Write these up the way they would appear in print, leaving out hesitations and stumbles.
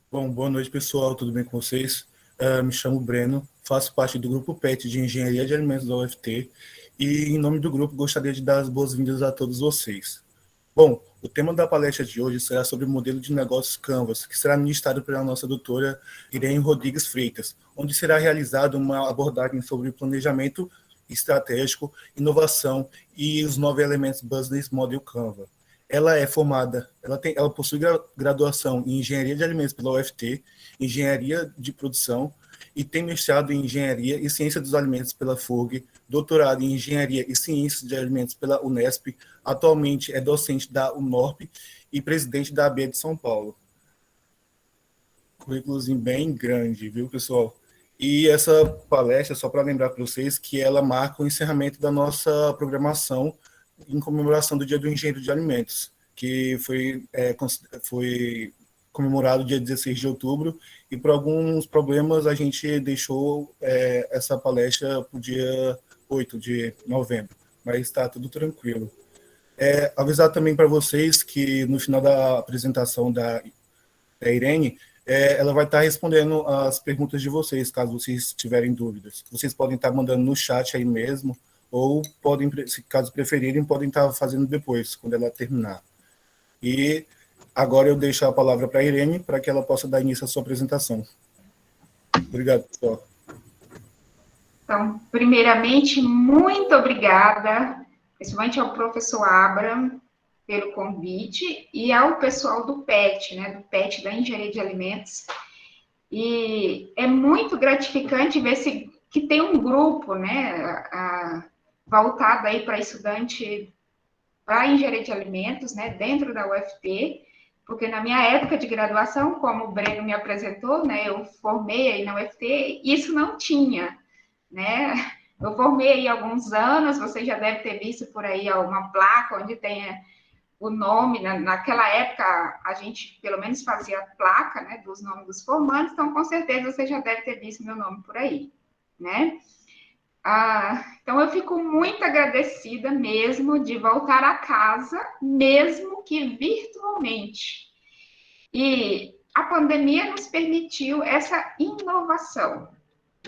Bom, boa noite, pessoal. Tudo bem com vocês? Me chamo Breno, faço parte do grupo PET de Engenharia de Alimentos da UFT e, em nome do grupo, gostaria de dar as boas-vindas a todos vocês. Bom, o tema da palestra de hoje será sobre o modelo de negócios Canvas, que será ministrado pela nossa doutora Irene Rodrigues Freitas, onde será realizada uma abordagem sobre planejamento estratégico, inovação e os 9 elementos Business Model Canva. Ela é formada, ela possui graduação em Engenharia de Alimentos pela UFT, Engenharia de Produção, e tem mestrado em Engenharia e Ciência dos Alimentos pela FURG, doutorado em Engenharia e Ciências de Alimentos pela Unesp, atualmente é docente da UNORP e presidente da ABA de São Paulo. Currículozinho bem grande, viu, pessoal? E essa palestra, só para lembrar para vocês, que ela marca o encerramento da nossa programação em comemoração do Dia do Engenheiro de Alimentos, que foi comemorado dia 16 de outubro, e por alguns problemas a gente deixou essa palestra para o dia 8 de novembro, mas está tudo tranquilo. Avisar também para vocês que no final da apresentação da Irene, ela vai estar respondendo as perguntas de vocês, caso vocês tiverem dúvidas. Vocês podem estar mandando no chat aí mesmo, ou podem, caso preferirem, podem estar fazendo depois, quando ela terminar. E agora eu deixo a palavra para a Irene, para que ela possa dar início à sua apresentação. Obrigado, pessoal. Então, primeiramente, muito obrigada, principalmente ao professor Abraham, pelo convite, e ao pessoal do PET, né, do PET, da Engenharia de Alimentos. E é muito gratificante ver que tem um grupo, né, voltado aí para estudante para Engenharia de Alimentos, né, dentro da UFT, porque na minha época de graduação, como o Breno me apresentou, né, eu formei aí na UFT, isso não tinha, né? Eu formei aí há alguns anos, você já deve ter visto por aí uma placa onde tem o nome, naquela época a gente pelo menos fazia a placa, né, dos nomes dos formandos, então com certeza você já deve ter visto meu nome por aí, né? Então eu fico muito agradecida mesmo de voltar a casa, mesmo que virtualmente. E a pandemia nos permitiu essa inovação,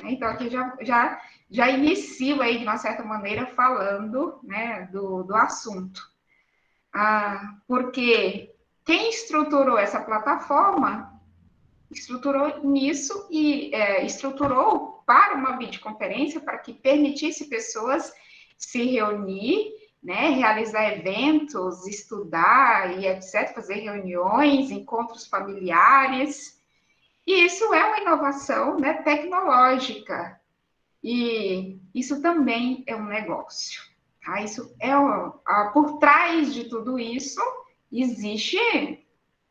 né? Então aqui já inicio aí de uma certa maneira falando, né, do assunto. Porque quem estruturou essa plataforma, estruturou nisso e estruturou para uma videoconferência para que permitisse pessoas se reunir, né, realizar eventos, estudar e etc., fazer reuniões, encontros familiares. E isso é uma inovação, né, tecnológica. E isso também é um negócio. Tá? Isso por trás de tudo isso, existe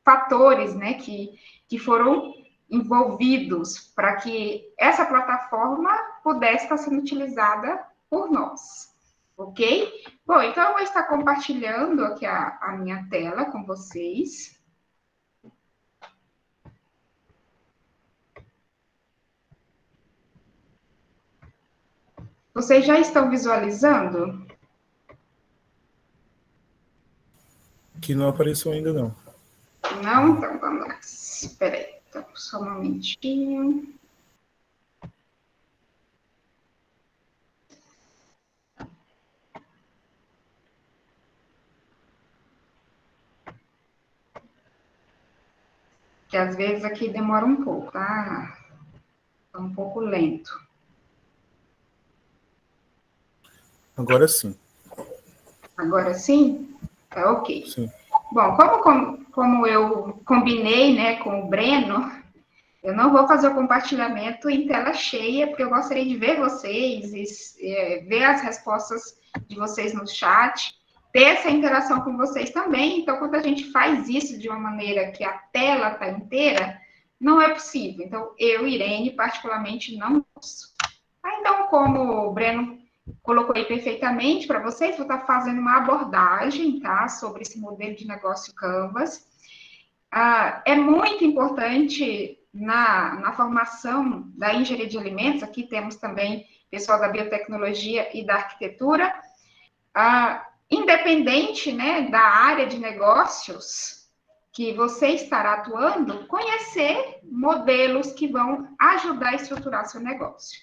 fatores, né, que foram envolvidos para que essa plataforma pudesse estar sendo utilizada por nós, ok? Bom, então eu vou estar compartilhando aqui a minha tela com vocês. Vocês já estão visualizando? Que não apareceu ainda, não. Não? Então, vamos lá. Espera aí. Então, só um momentinho. Que às vezes aqui demora um pouco, tá? Tá um pouco lento. Agora sim. Agora sim? Tá ok. Sim. Bom, como eu combinei, né, com o Breno, eu não vou fazer o compartilhamento em tela cheia, porque eu gostaria de ver vocês, ver as respostas de vocês no chat, ter essa interação com vocês também. Então, quando a gente faz isso de uma maneira que a tela está inteira, não é possível. Então, eu, Irene, particularmente, não posso. Então, como o Breno colocou aí perfeitamente para vocês, vou estar fazendo uma abordagem, tá, sobre esse modelo de negócio Canvas. É muito importante na formação da engenharia de alimentos, aqui temos também pessoal da biotecnologia e da arquitetura, independente, né, da área de negócios, que você estará atuando, conhecer modelos que vão ajudar a estruturar seu negócio.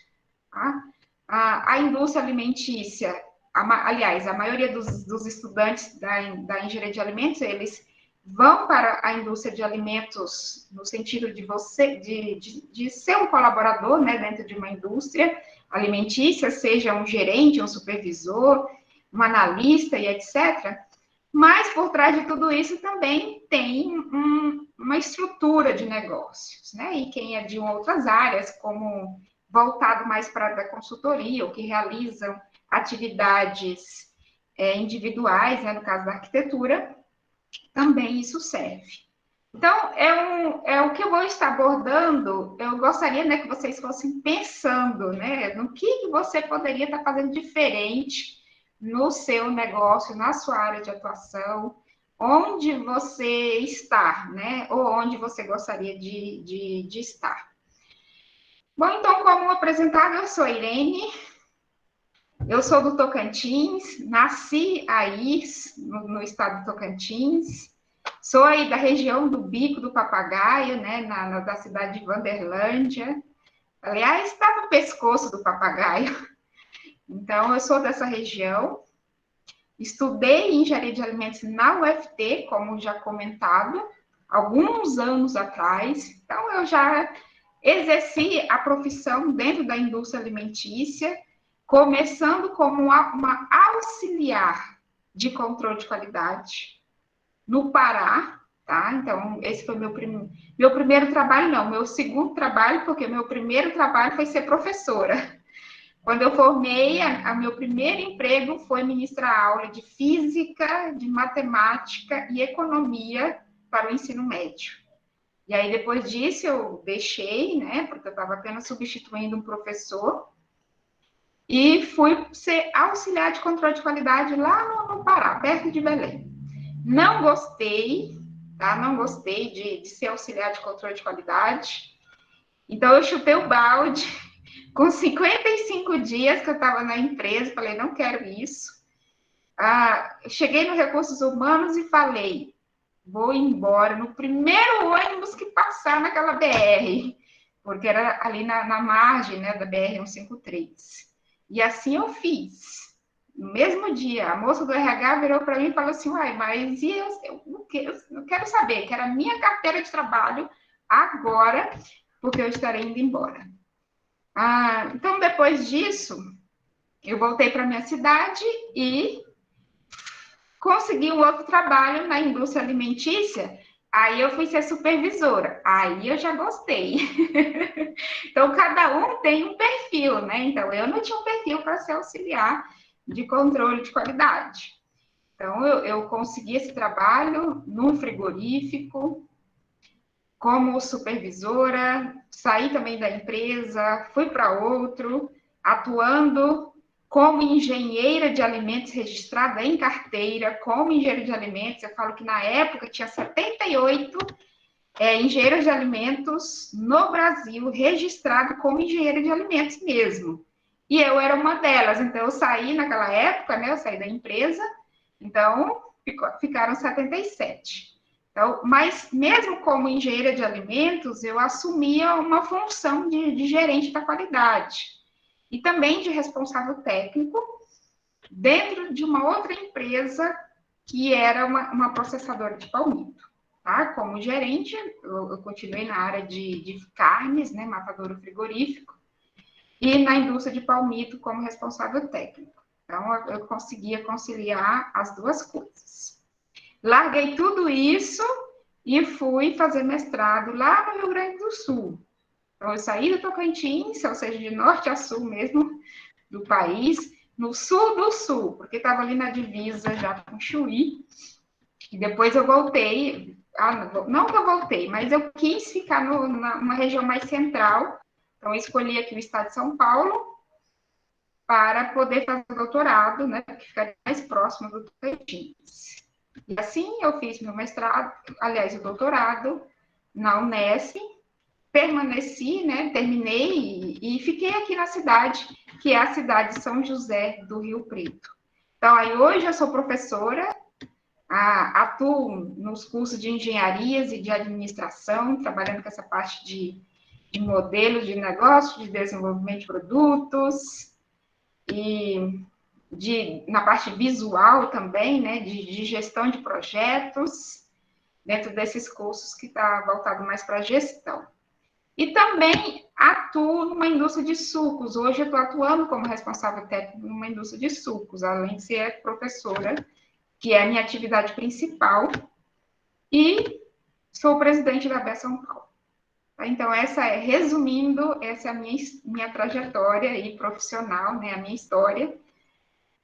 Tá? A indústria alimentícia, aliás, a maioria dos estudantes da engenharia de alimentos, eles vão para a indústria de alimentos no sentido de ser um colaborador, né, dentro de uma indústria alimentícia, seja um gerente, um supervisor, um analista e etc. Mas por trás de tudo isso também tem uma estrutura de negócios, né? E quem é de outras áreas, como voltado mais para a consultoria, ou que realizam atividades individuais, né, no caso da arquitetura, também isso serve. Então, é o que eu vou estar abordando. Eu gostaria, né, que vocês fossem pensando, né, no que você poderia estar fazendo diferente no seu negócio, na sua área de atuação, onde você está, né, ou onde você gostaria de estar. Bom, então, como apresentada, eu sou Irene, eu sou do Tocantins, nasci aí, no estado do Tocantins, sou aí da região do Bico do Papagaio, né, da cidade de Wanderlândia. Aliás, está no pescoço do papagaio. Então, eu sou dessa região. Estudei engenharia de alimentos na UFT, como já comentado, alguns anos atrás. Então, eu já exerci a profissão dentro da indústria alimentícia, começando como uma auxiliar de controle de qualidade no Pará, tá? Então, esse foi meu primeiro trabalho, não, meu segundo trabalho, porque meu primeiro trabalho foi ser professora. Quando eu formei, o meu primeiro emprego foi ministrar aula de física, de matemática e economia para o ensino médio. E aí, depois disso, eu deixei, né, porque eu estava apenas substituindo um professor, e fui ser auxiliar de controle de qualidade lá no Pará, perto de Belém. Não gostei, tá? Não gostei de ser auxiliar de controle de qualidade. Então, eu chutei o balde. Com 55 dias que eu estava na empresa, falei, não quero isso. Cheguei no Recursos Humanos e falei, vou embora no primeiro ônibus que passar naquela BR, porque era ali na margem, né, da BR-153. E assim eu fiz. No mesmo dia, a moça do RH virou para mim e falou assim, uai, mas eu não quero saber, quero a minha carteira de trabalho agora, porque eu estarei indo embora. Então, depois disso, eu voltei para minha cidade e consegui um outro trabalho na indústria alimentícia. Aí eu fui ser supervisora. Aí eu já gostei. Então, cada um tem um perfil, né? Então, eu não tinha um perfil para ser auxiliar de controle de qualidade. Então, eu consegui esse trabalho num frigorífico, como supervisora, saí também da empresa, fui para outro, atuando como engenheira de alimentos registrada em carteira, como engenheira de alimentos. Eu falo que na época tinha 78 engenheiros de alimentos no Brasil registrado como engenheira de alimentos mesmo. E eu era uma delas. Então, eu saí naquela época, né? Eu saí da empresa, então ficaram 77. Então, mas mesmo como engenheira de alimentos, eu assumia uma função de gerente da qualidade e também de responsável técnico dentro de uma outra empresa que era uma processadora de palmito. Tá? Como gerente, eu continuei na área de carnes, né, matadouro frigorífico, e na indústria de palmito como responsável técnico. Então, eu conseguia conciliar as duas coisas. Larguei tudo isso e fui fazer mestrado lá no Rio Grande do Sul. Então, eu saí do Tocantins, ou seja, de norte a sul mesmo do país, no sul do sul, porque estava ali na divisa já com Chuí. E depois eu voltei, não que eu voltei, mas eu quis ficar numa região mais central. Então, eu escolhi aqui o estado de São Paulo para poder fazer doutorado, né, que ficaria mais próximo do Tocantins. E assim eu fiz meu mestrado, aliás, o doutorado na Unesp, permaneci, né, terminei e fiquei aqui na cidade, que é a cidade de São José do Rio Preto. Então, aí hoje eu sou professora atuo nos cursos de engenharias e de administração, trabalhando com essa parte de modelos de negócio, de desenvolvimento de produtos, e na parte visual também, né, de gestão de projetos, dentro desses cursos que está voltado mais para a gestão. E também atuo numa indústria de sucos. Hoje eu estou atuando como responsável técnico numa indústria de sucos, além de ser professora, que é a minha atividade principal, e sou presidente da BES São Paulo. Então, resumindo, essa é a minha trajetória aí profissional, né, a minha história,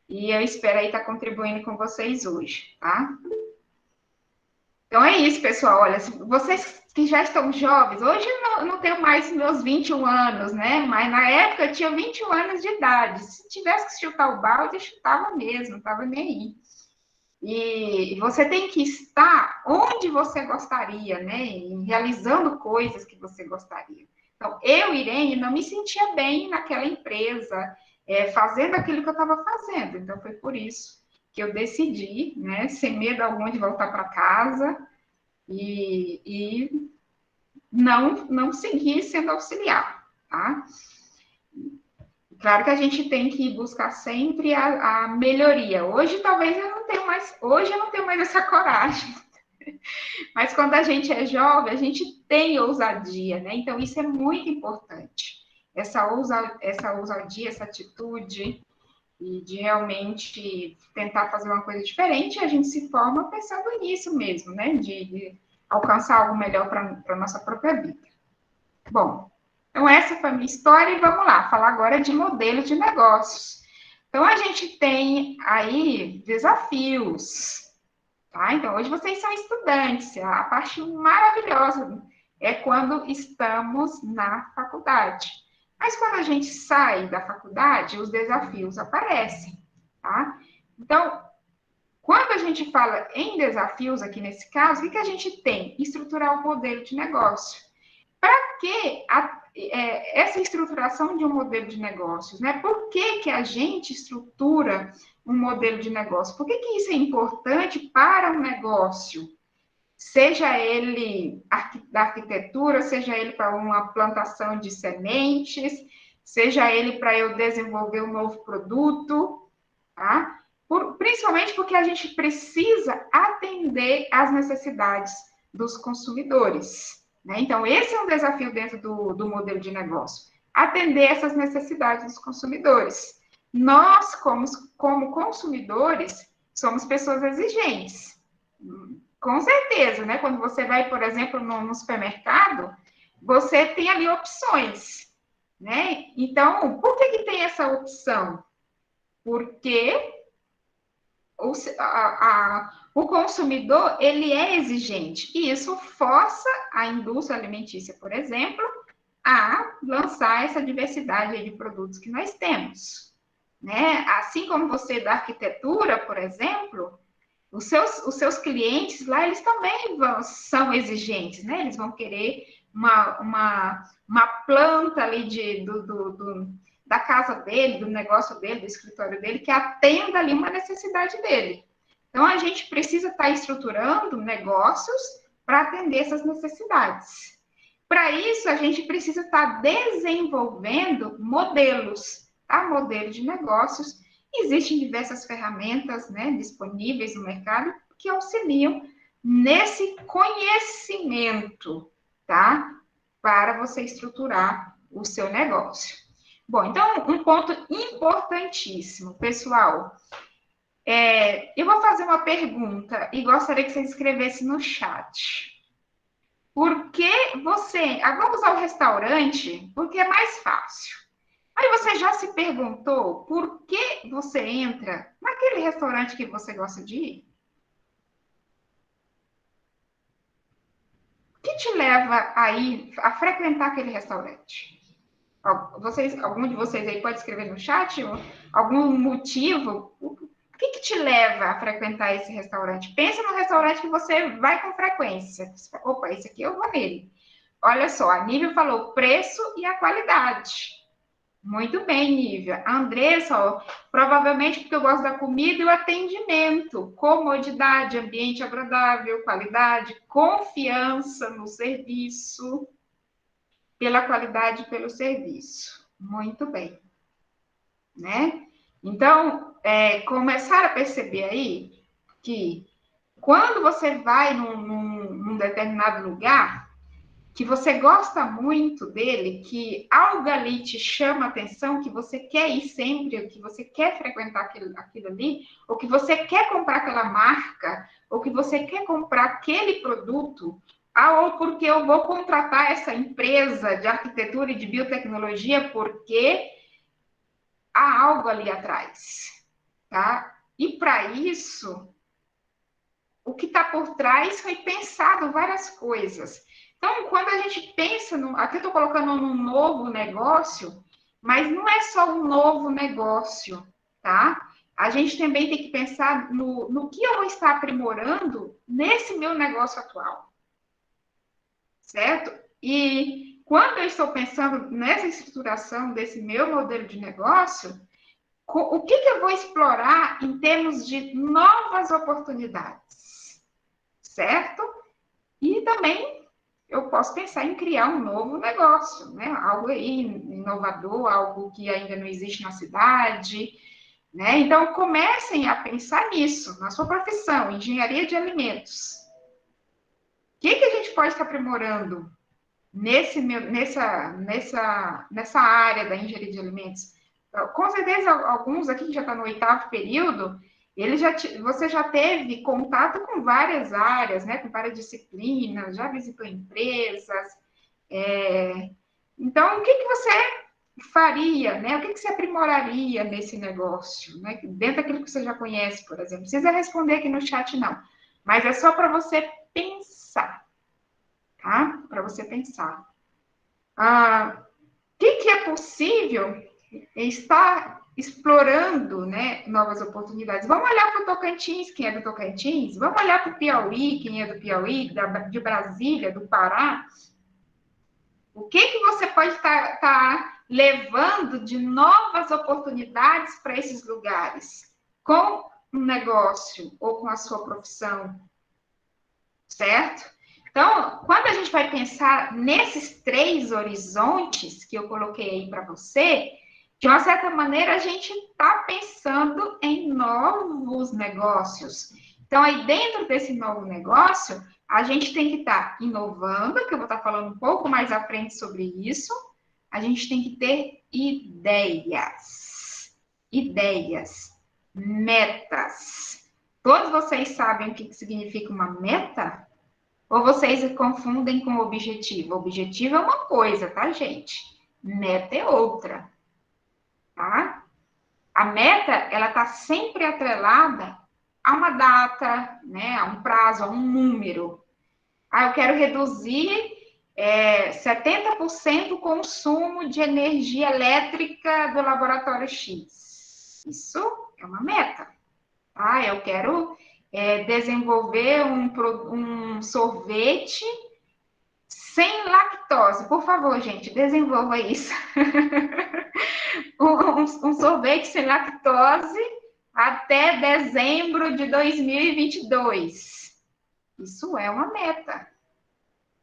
e eu espero aí estar contribuindo com vocês hoje, tá? Então é isso, pessoal. Olha, vocês que já estão jovens, hoje eu não tenho mais meus 21 anos, né? Mas na época eu tinha 21 anos de idade. Se tivesse que chutar o balde, eu chutava mesmo, não estava nem aí. E você tem que estar onde você gostaria, né? E realizando coisas que você gostaria. Então, eu, Irene, não me sentia bem naquela empresa, fazendo aquilo que eu estava fazendo. Então, foi por isso que eu decidi, né, sem medo algum de voltar para casa e não seguir sendo auxiliar, tá? Claro que a gente tem que buscar sempre a melhoria. Hoje, talvez eu não tenho mais essa coragem. Mas quando a gente é jovem, a gente tem ousadia, né? Então, isso é muito importante. Essa ousadia, essa atitude, e de realmente tentar fazer uma coisa diferente, a gente se forma pensando nisso mesmo, né? De alcançar algo melhor para a nossa própria vida. Bom, então essa foi a minha história e vamos lá, falar agora de modelo de negócios. Então, a gente tem aí desafios, tá? Então, hoje vocês são estudantes, a parte maravilhosa é quando estamos na faculdade. Mas quando a gente sai da faculdade, os desafios aparecem, tá? Então, quando a gente fala em desafios aqui nesse caso, o que a gente tem? Estruturar o modelo de negócio. Para que essa estruturação de um modelo de negócios, né? Por que a gente estrutura um modelo de negócio? Por que isso é importante para um negócio? Seja ele da arquitetura, seja ele para uma plantação de sementes, seja ele para eu desenvolver um novo produto, tá? Principalmente porque a gente precisa atender às necessidades dos consumidores, né? Então, esse é um desafio dentro do modelo de negócio, atender essas necessidades dos consumidores. Nós, como consumidores, somos pessoas exigentes. Com certeza, né? Quando você vai, por exemplo, no supermercado, você tem ali opções, né? Então, por que tem essa opção? Porque o consumidor, ele é exigente, e isso força a indústria alimentícia, por exemplo, a lançar essa diversidade de produtos que nós temos, né? Assim como você da arquitetura, por exemplo, os seus clientes lá, eles também são exigentes, né? Eles vão querer uma planta ali da casa dele, do negócio dele, do escritório dele, que atenda ali uma necessidade dele. Então, a gente precisa estar estruturando negócios para atender essas necessidades. Para isso, a gente precisa estar desenvolvendo modelos, tá? Modelo de negócios. Existem diversas ferramentas, né, disponíveis no mercado que auxiliam nesse conhecimento, tá? Para você estruturar o seu negócio. Bom, então, um ponto importantíssimo, pessoal. Eu vou fazer uma pergunta e gostaria que você escrevesse no chat. Por que você... Vamos ao restaurante, porque é mais fácil. Aí você já se perguntou por que você entra naquele restaurante que você gosta de ir? O que te leva a frequentar aquele restaurante? Algum de vocês aí pode escrever no chat algum motivo? O que te leva a frequentar esse restaurante? Pensa no restaurante que você vai com frequência. Opa, esse aqui eu vou nele. Olha só, a Nívia falou preço e a qualidade. Muito bem, Nívia. A Andressa, ó, provavelmente porque eu gosto da comida e o atendimento, comodidade, ambiente agradável, qualidade, confiança no serviço, pela qualidade e pelo serviço. Muito bem, né? Então, começar a perceber aí que quando você vai num determinado lugar, que você gosta muito dele, que algo ali te chama a atenção, que você quer ir sempre, que você quer frequentar aquilo ali, ou que você quer comprar aquela marca, ou que você quer comprar aquele produto, ou porque eu vou contratar essa empresa de arquitetura e de biotecnologia porque há algo ali atrás, tá? E para isso, o que está por trás foi pensado várias coisas. Então, quando a gente pensa, aqui eu estou colocando num novo negócio, mas não é só um novo negócio, tá? A gente também tem que pensar no que eu vou estar aprimorando nesse meu negócio atual, certo? E quando eu estou pensando nessa estruturação desse meu modelo de negócio, o que eu vou explorar em termos de novas oportunidades, certo? E também eu posso pensar em criar um novo negócio, né? Algo aí inovador, algo que ainda não existe na cidade, né? Então comecem a pensar nisso, na sua profissão, engenharia de alimentos. O que a gente pode estar aprimorando nessa área da engenharia de alimentos? Com certeza, alguns aqui que já estão no 8º período, você já teve contato com várias áreas, né? Com várias disciplinas, já visitou empresas. Então, o que você faria, né? O que você aprimoraria nesse negócio, né? Dentro daquilo que você já conhece, por exemplo. Não precisa responder aqui no chat, não. Mas é só para você pensar, tá? Para você pensar. O que é possível estar explorando, né, novas oportunidades? Vamos olhar para o Tocantins, quem é do Tocantins? Vamos olhar para o Piauí, quem é do Piauí, de Brasília, do Pará? O que você pode estar levando de novas oportunidades para esses lugares? Com um negócio ou com a sua profissão, certo? Então, quando a gente vai pensar nesses 3 horizontes que eu coloquei aí para você, de uma certa maneira, a gente está pensando em novos negócios. Então, aí dentro desse novo negócio, a gente tem que estar inovando, que eu vou estar falando um pouco mais à frente sobre isso. A gente tem que ter ideias, metas. Todos vocês sabem o que significa uma meta? Ou vocês confundem com objetivo? Objetivo é uma coisa, tá, gente? Meta é outra, tá? A meta, ela está sempre atrelada a uma data, né? A um prazo, a um número. Eu quero reduzir 70% o consumo de energia elétrica do laboratório X. Isso é uma meta, tá? Eu quero desenvolver um sorvete sem lactose. Por favor, gente, desenvolva isso. um sorvete sem lactose até dezembro de 2022. Isso é uma meta.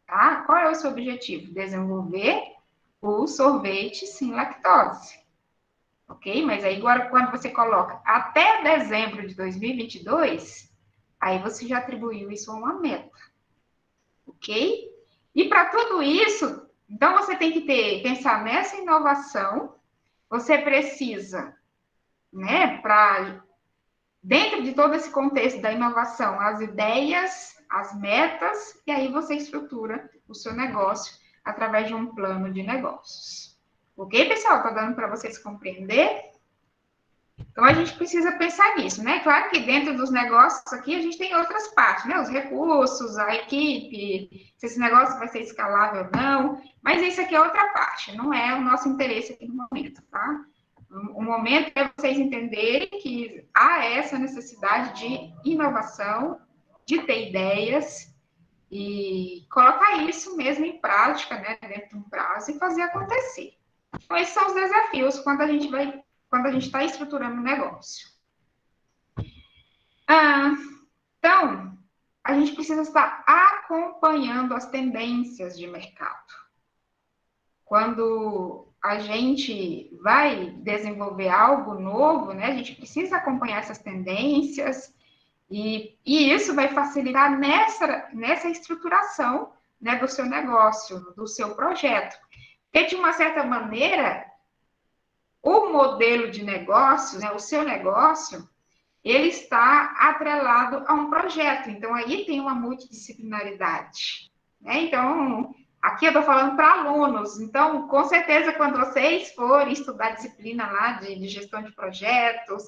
Tá? Qual é o seu objetivo? Desenvolver o sorvete sem lactose. Ok? Mas aí agora, quando você coloca até dezembro de 2022, aí você já atribuiu isso a uma meta. Ok? E para tudo isso, então você tem que pensar nessa inovação, você precisa, né, dentro de todo esse contexto da inovação, as ideias, as metas, e aí você estrutura o seu negócio através de um plano de negócios. Ok, pessoal? Tá dando para vocês compreender? Então, a gente precisa pensar nisso, né? Claro que dentro dos negócios aqui, a gente tem outras partes, né? Os recursos, a equipe, se esse negócio vai ser escalável ou não, mas isso aqui é outra parte, não é o nosso interesse aqui no momento, tá? O momento é vocês entenderem que há essa necessidade de inovação, de ter ideias e colocar isso mesmo em prática, né? Dentro de um prazo e fazer acontecer. Então, esses são os desafios quando a gente está estruturando um negócio. Então, a gente precisa estar acompanhando as tendências de mercado. Quando a gente vai desenvolver algo novo, né, a gente precisa acompanhar essas tendências e isso vai facilitar nessa estruturação, né, do seu negócio, do seu projeto. Porque, de uma certa maneira, o modelo de negócio, né, o seu negócio, ele está atrelado a um projeto. Então, aí tem uma multidisciplinaridade. Né? Então, aqui eu estou falando para alunos. Então, com certeza, quando vocês forem estudar a disciplina lá de gestão de projetos,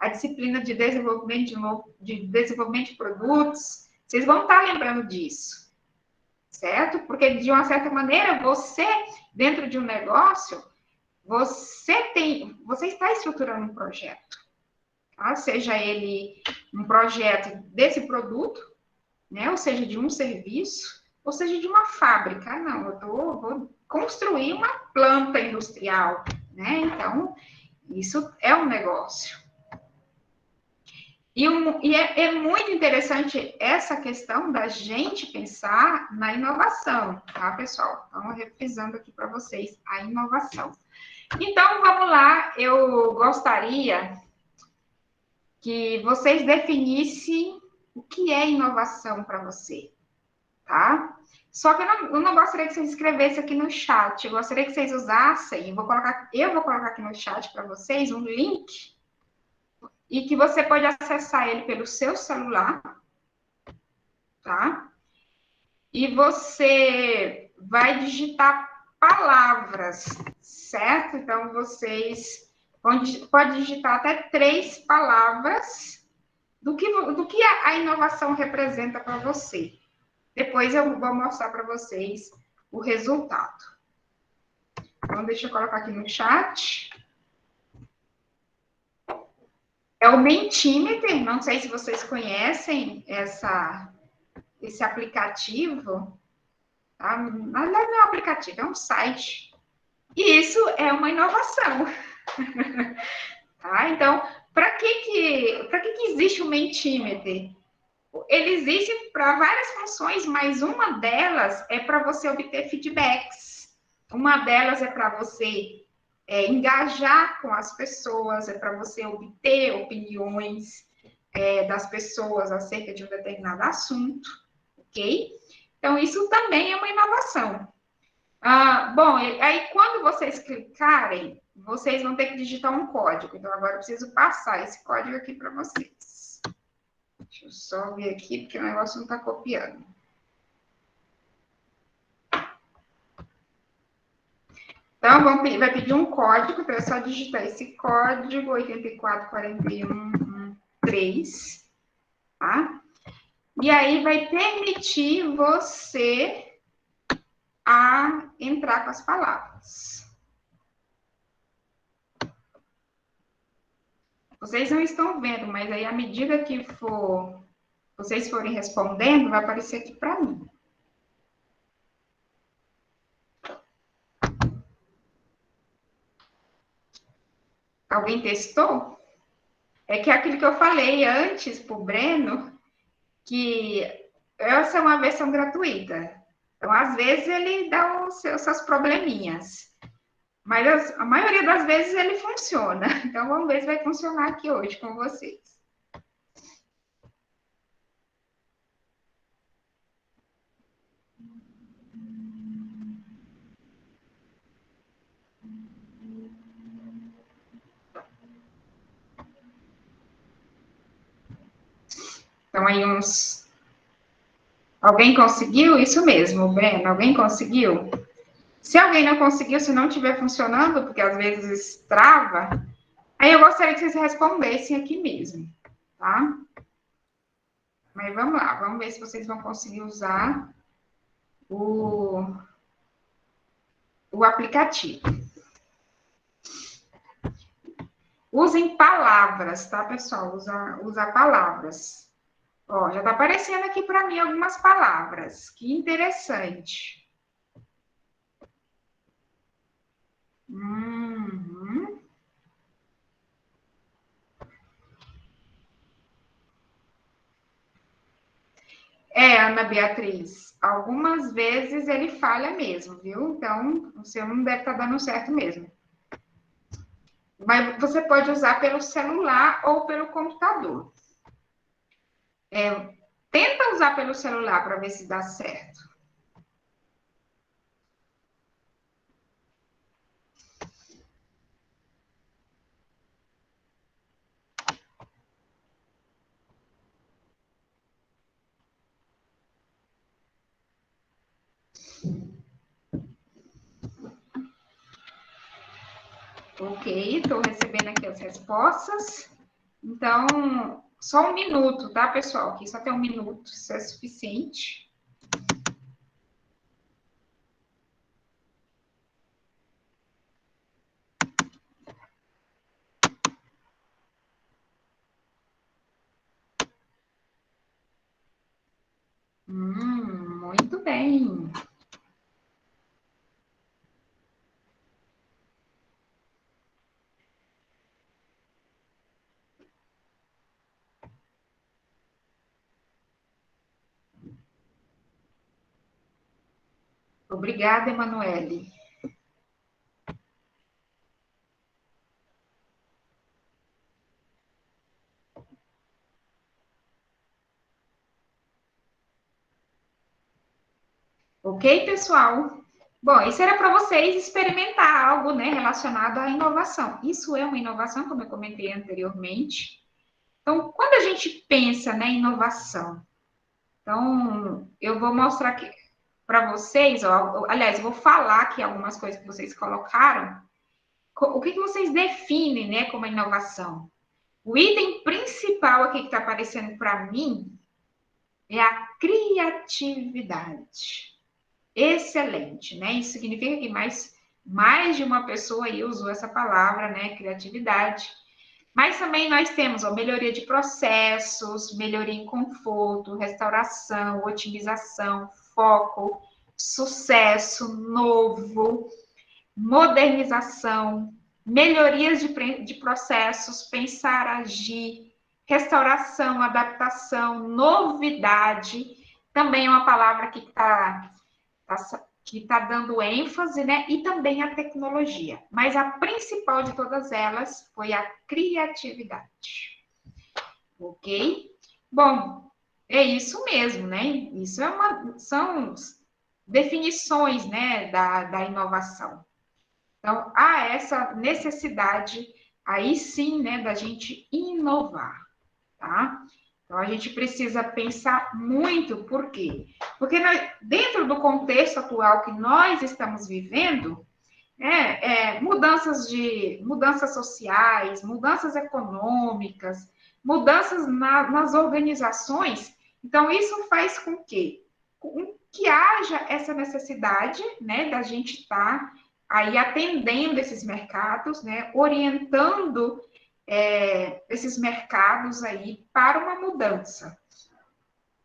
a disciplina de desenvolvimento de produtos, vocês vão estar lembrando disso. Certo? Porque, de uma certa maneira, você, dentro de um negócio, você está estruturando um projeto. Tá? Seja ele um projeto desse produto, né? Ou seja, de um serviço, ou seja, de uma fábrica. Não, vou construir uma planta industrial, né? Então, isso é um negócio. E é muito interessante essa questão da gente pensar na inovação, tá, pessoal? Então, revisando aqui para vocês a inovação. Então, vamos lá, eu gostaria que vocês definissem o que é inovação para você, tá? Só que eu não gostaria que vocês escrevessem aqui no chat, eu gostaria que vocês usassem, eu vou colocar aqui no chat para vocês um link, e que você pode acessar ele pelo seu celular, tá? E você vai digitar palavras, certo? Então, vocês podem digitar até 3 palavras do que a inovação representa para você. Depois eu vou mostrar para vocês o resultado. Então, deixa eu colocar aqui no chat. É o Mentimeter, não sei se vocês conhecem esse aplicativo. Tá? Na verdade, não é um aplicativo, é um site. E isso é uma inovação. Tá? Então, para que existe o Mentimeter? Ele existe para várias funções, mas uma delas é para você obter feedbacks. Uma delas é para você engajar com as pessoas, é para você obter opiniões das pessoas acerca de um determinado assunto, ok? Então, isso também é uma inovação. Bom, aí quando vocês clicarem, vocês vão ter que digitar um código. Então, agora eu preciso passar esse código aqui para vocês. Deixa eu só ver aqui, porque o negócio não está copiando. Então, vai pedir um código, então é só digitar esse código 84413, tá? E aí vai permitir você a entrar com as palavras. Vocês não estão vendo, mas aí à medida que vocês forem respondendo, vai aparecer aqui para mim. Alguém testou? É que aquilo que eu falei antes para o Breno, que essa é uma versão gratuita. Então, às vezes, ele dá os seus probleminhas. Mas a maioria das vezes ele funciona. Então, vamos ver se vai funcionar aqui hoje com vocês. Então, aí uns... Alguém conseguiu? Isso mesmo, Breno. Alguém conseguiu? Se alguém não conseguiu, se não estiver funcionando, porque às vezes trava, aí eu gostaria que vocês respondessem aqui mesmo, tá? Mas vamos lá, vamos ver se vocês vão conseguir usar o aplicativo. Usem palavras, tá, pessoal? Usar palavras. Ó, já tá aparecendo aqui para mim algumas palavras. Que interessante. Ana Beatriz, algumas vezes ele falha mesmo, viu? Então, o seu não deve estar dando certo mesmo. Mas você pode usar pelo celular ou pelo computador. Tenta usar pelo celular para ver se dá certo. Ok, estou recebendo aqui as respostas. Então, só 1 minuto, tá, pessoal? Aqui só tem 1 minuto, isso é suficiente. Muito bem. Obrigada, Emanuele. Ok, pessoal? Bom, isso era para vocês experimentar algo, né, relacionado à inovação. Isso é uma inovação, como eu comentei anteriormente. Então, quando a gente pensa, né, em inovação, então, eu vou mostrar aqui para vocês, ó, aliás, eu vou falar aqui algumas coisas que vocês colocaram. O que vocês definem, né, como inovação? O item principal aqui que está aparecendo para mim é a criatividade. Excelente, né? Isso significa que mais de uma pessoa aí usou essa palavra, né? Criatividade. Mas também nós temos ó, melhoria de processos, melhoria em conforto, restauração, otimização, foco, sucesso, novo, modernização, melhorias de processos, pensar, agir, restauração, adaptação, novidade. Também é uma palavra que está dando ênfase, né? E também a tecnologia. Mas a principal de todas elas foi a criatividade. Ok? Bom, é isso mesmo, né? Isso são definições, né, da inovação. Então, há essa necessidade aí sim, né, da gente inovar, tá? Então, a gente precisa pensar muito, por quê? Porque dentro do contexto atual que nós estamos vivendo, mudanças sociais, mudanças econômicas, mudanças nas organizações, então isso faz com que haja essa necessidade, né, da gente estar aí atendendo esses mercados, né, orientando esses mercados aí para uma mudança.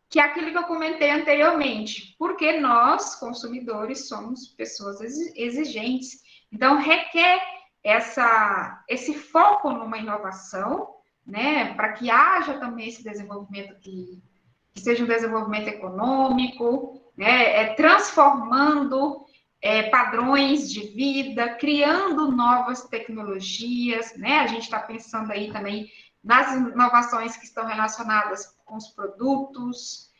Que é aquilo que eu comentei anteriormente, porque nós, consumidores, somos pessoas exigentes. Então, requer esse foco numa inovação, né, para que haja também esse desenvolvimento que seja um desenvolvimento econômico, né, transformando padrões de vida, criando novas tecnologias, né? A gente está pensando aí também nas inovações que estão relacionadas com os produtos,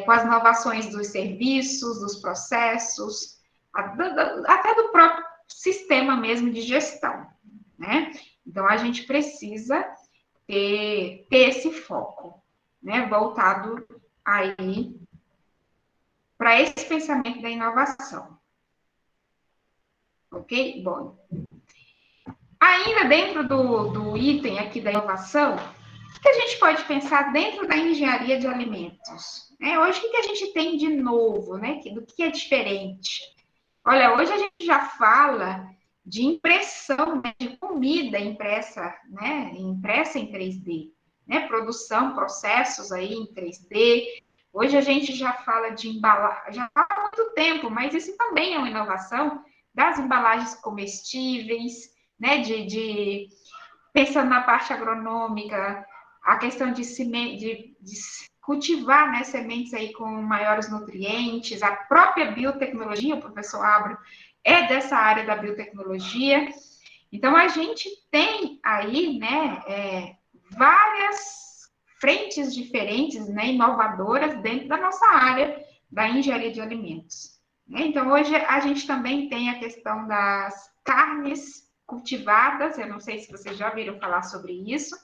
com as inovações dos serviços, dos processos, até do próprio sistema mesmo de gestão, né? Então, a gente precisa ter esse foco, né? Voltado aí para esse pensamento da inovação. Ok? Bom. Ainda dentro do item aqui da inovação, o que a gente pode pensar dentro da engenharia de alimentos? Hoje, o que a gente tem de novo, né? Do que é diferente? Olha, hoje a gente já fala de impressão, né, de comida impressa, né? Impressa em 3D, né? Produção, processos aí em 3D. Hoje a gente já fala de embalagem, já há muito tempo, mas isso também é uma inovação das embalagens comestíveis, né? Pensando na parte agronômica, a questão de cultivar, né, sementes aí com maiores nutrientes, a própria biotecnologia, o professor Abra é dessa área da biotecnologia. Então, a gente tem aí, né, várias frentes diferentes, né, inovadoras dentro da nossa área da engenharia de alimentos. Então, hoje a gente também tem a questão das carnes cultivadas, eu não sei se vocês já ouviram falar sobre isso.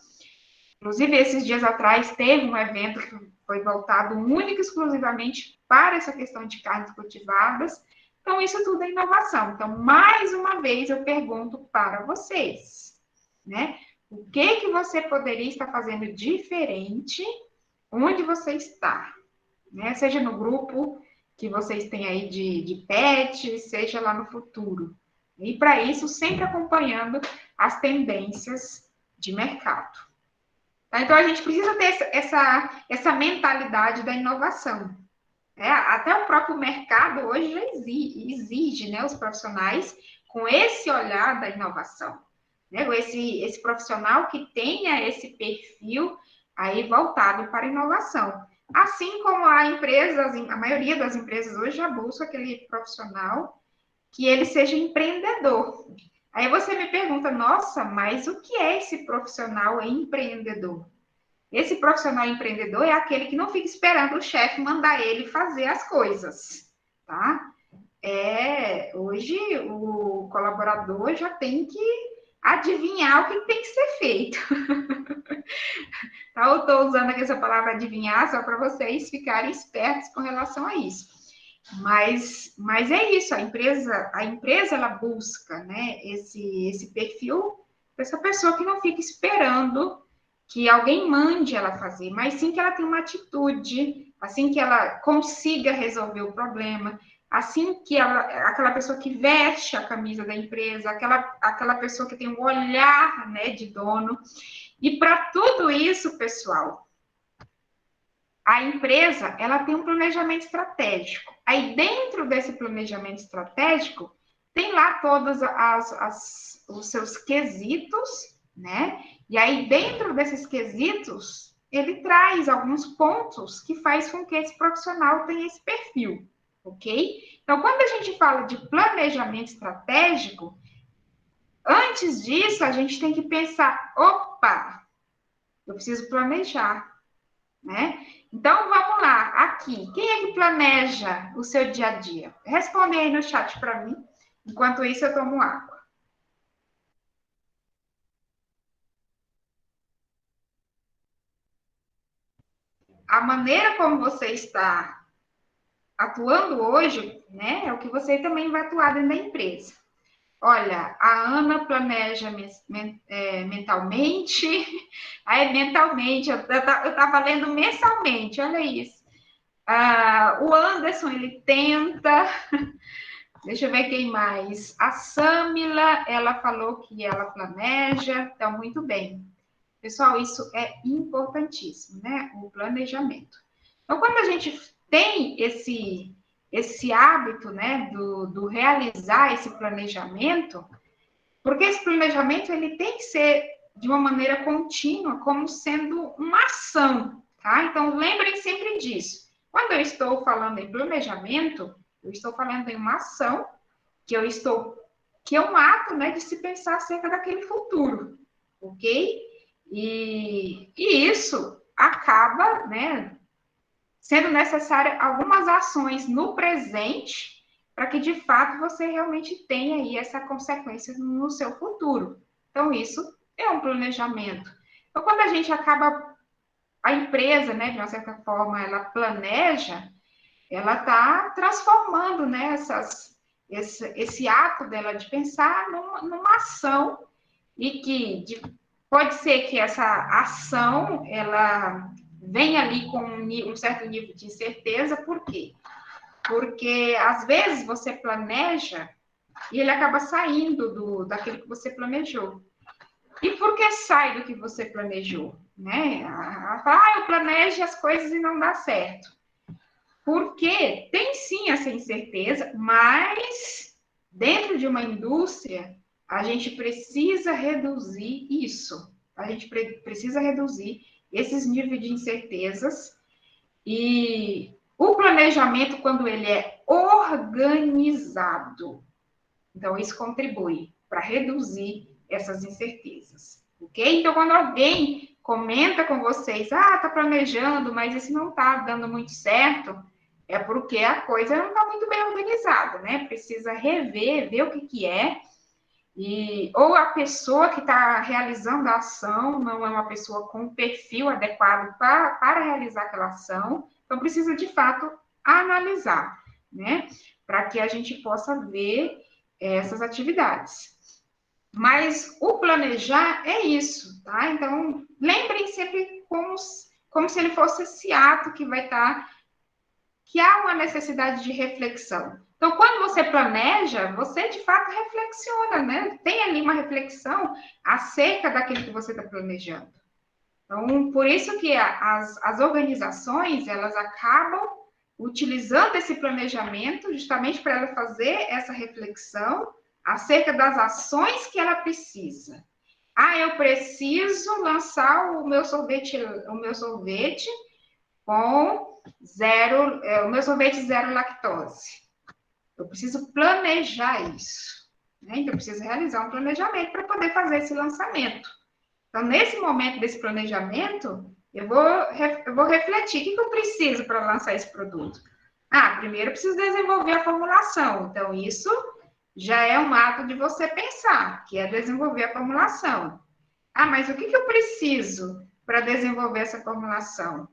Inclusive, esses dias atrás, teve um evento que foi voltado único e exclusivamente para essa questão de carnes cultivadas. Então, isso tudo é inovação. Então, mais uma vez, eu pergunto para vocês, né? O que você poderia estar fazendo diferente onde você está, né? Seja no grupo que vocês têm aí de pet, seja lá no futuro. E, para isso, sempre acompanhando as tendências de mercado. Então, a gente precisa ter essa mentalidade da inovação. Até o próprio mercado hoje já exige, né, os profissionais com esse olhar da inovação. Né? Esse profissional que tenha esse perfil aí voltado para a inovação. Assim como a maioria das empresas hoje já busca aquele profissional que ele seja empreendedor. Aí você me pergunta, nossa, mas o que é esse profissional empreendedor? Esse profissional empreendedor é aquele que não fica esperando o chefe mandar ele fazer as coisas, tá? Hoje o colaborador já tem que adivinhar o que tem que ser feito. Tá? Eu estou usando aqui essa palavra adivinhar só para vocês ficarem espertos com relação a isso. Mas é isso, a empresa ela busca, né, esse perfil dessa pessoa que não fica esperando que alguém mande ela fazer, mas sim que ela tenha uma atitude, assim que ela consiga resolver o problema, assim que aquela pessoa que veste a camisa da empresa, aquela pessoa que tem um olhar, né, de dono. E para tudo isso, pessoal, a empresa ela tem um planejamento estratégico. Aí dentro desse planejamento estratégico tem lá todos os seus quesitos, né? E aí, dentro desses quesitos, ele traz alguns pontos que faz com que esse profissional tenha esse perfil, ok? Então, quando a gente fala de planejamento estratégico, antes disso, a gente tem que pensar, opa, eu preciso planejar, né? Então, vamos lá, aqui, quem é que planeja o seu dia a dia? Responde aí no chat para mim, enquanto isso eu tomo água. A maneira como você está atuando hoje, né, é o que você também vai atuar dentro da empresa. Olha, a Ana planeja mentalmente, aí mentalmente, eu estava lendo mensalmente, olha isso. O Anderson, ele tenta, deixa eu ver quem mais. A Samila, ela falou que ela planeja, então muito bem. Pessoal, isso é importantíssimo, né? O planejamento. Então, quando a gente tem esse hábito, né, do realizar esse planejamento, porque esse planejamento ele tem que ser de uma maneira contínua, como sendo uma ação, tá? Então, lembrem sempre disso. Quando eu estou falando em planejamento, eu estou falando em uma ação que é um ato, né, de se pensar acerca daquele futuro, ok? E isso acaba, né, sendo necessária algumas ações no presente para que, de fato, você realmente tenha aí essa consequência no seu futuro. Então, isso é um planejamento. Então, quando a gente a empresa, né, de uma certa forma, ela planeja, ela está transformando, né, esse ato dela de pensar numa ação e que pode ser que essa ação, ela vem ali com um certo nível de incerteza, por quê? Porque, às vezes, você planeja e ele acaba saindo daquilo que você planejou. E por que sai do que você planejou? Né? Eu planejo as coisas e não dá certo. Porque tem sim essa incerteza, mas dentro de uma indústria, a gente precisa reduzir isso. A gente precisa reduzir esses níveis de incertezas E o planejamento, quando ele é organizado, então isso contribui para reduzir essas incertezas, ok? Então, quando alguém comenta com vocês, tá planejando, mas isso não tá dando muito certo, é porque a coisa não está muito bem organizada, né? Precisa rever, ver o que é, ou a pessoa que está realizando a ação não é uma pessoa com perfil adequado para realizar aquela ação, então precisa de fato analisar, né? Para que a gente possa ver essas atividades. Mas o planejar é isso, tá? Então, lembrem sempre como se ele fosse esse ato que vai estar, que há uma necessidade de reflexão. Então, quando você planeja, você de fato reflexiona, né? Tem ali uma reflexão acerca daquilo que você está planejando. Então, por isso que as organizações, elas acabam utilizando esse planejamento justamente para ela fazer essa reflexão acerca das ações que ela precisa. Eu preciso lançar o meu sorvete com o meu sorvete zero lactose. Eu preciso planejar isso, né? Então, eu preciso realizar um planejamento para poder fazer esse lançamento. Então, nesse momento desse planejamento, eu vou refletir o que eu preciso para lançar esse produto. Primeiro eu preciso desenvolver a formulação. Então, isso já é um ato de você pensar, que é desenvolver a formulação. Mas o que eu preciso para desenvolver essa formulação?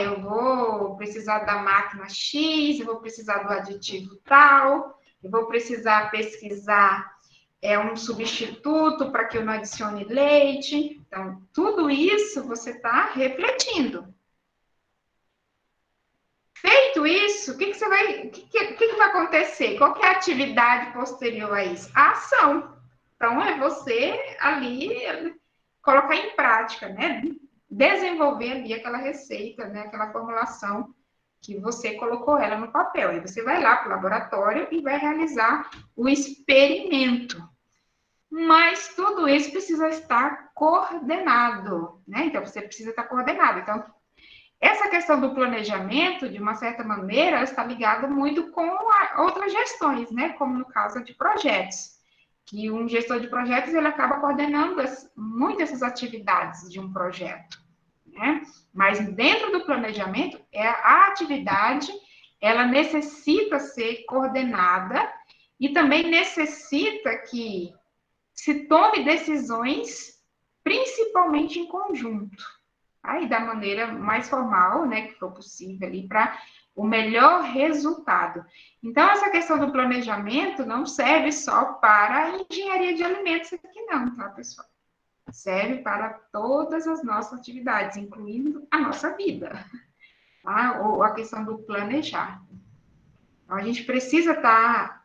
Eu vou precisar da máquina X, eu vou precisar do aditivo tal, eu vou precisar pesquisar um substituto para que eu não adicione leite. Então, tudo isso você está refletindo. Feito isso, o que vai acontecer? Qual que é a atividade posterior a isso? A ação. Então, é você ali colocar em prática, né? Desenvolver ali aquela receita, né? Aquela formulação que você colocou ela no papel. Aí você vai lá para o laboratório e vai realizar o experimento. Mas tudo isso precisa estar coordenado, né? Então, você precisa estar coordenado. Então, essa questão do planejamento, de uma certa maneira, está ligada muito com outras gestões, né? Como no caso de projetos, que um gestor de projetos ele acaba coordenando muito essas atividades de um projeto, né? Mas dentro do planejamento, a atividade ela necessita ser coordenada e também necessita que se tome decisões, principalmente em conjunto. Aí, da maneira mais formal, né, que for possível ali, para o melhor resultado. Então, essa questão do planejamento não serve só para a engenharia de alimentos aqui não, tá, pessoal? Serve para todas as nossas atividades, incluindo a nossa vida, tá? Ou a questão do planejar. Então, a gente precisa estar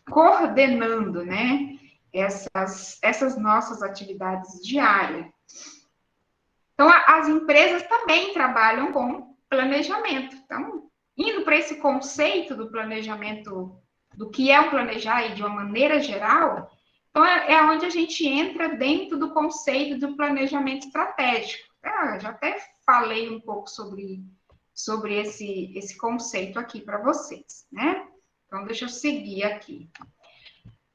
coordenando, né, essas nossas atividades diárias. Então, as empresas também trabalham com planejamento. Então, indo para esse conceito do planejamento, do que é o planejar e de uma maneira geral, então é onde a gente entra dentro do conceito do planejamento estratégico. Já até falei um pouco sobre esse conceito aqui para vocês, né? Então, deixa eu seguir aqui.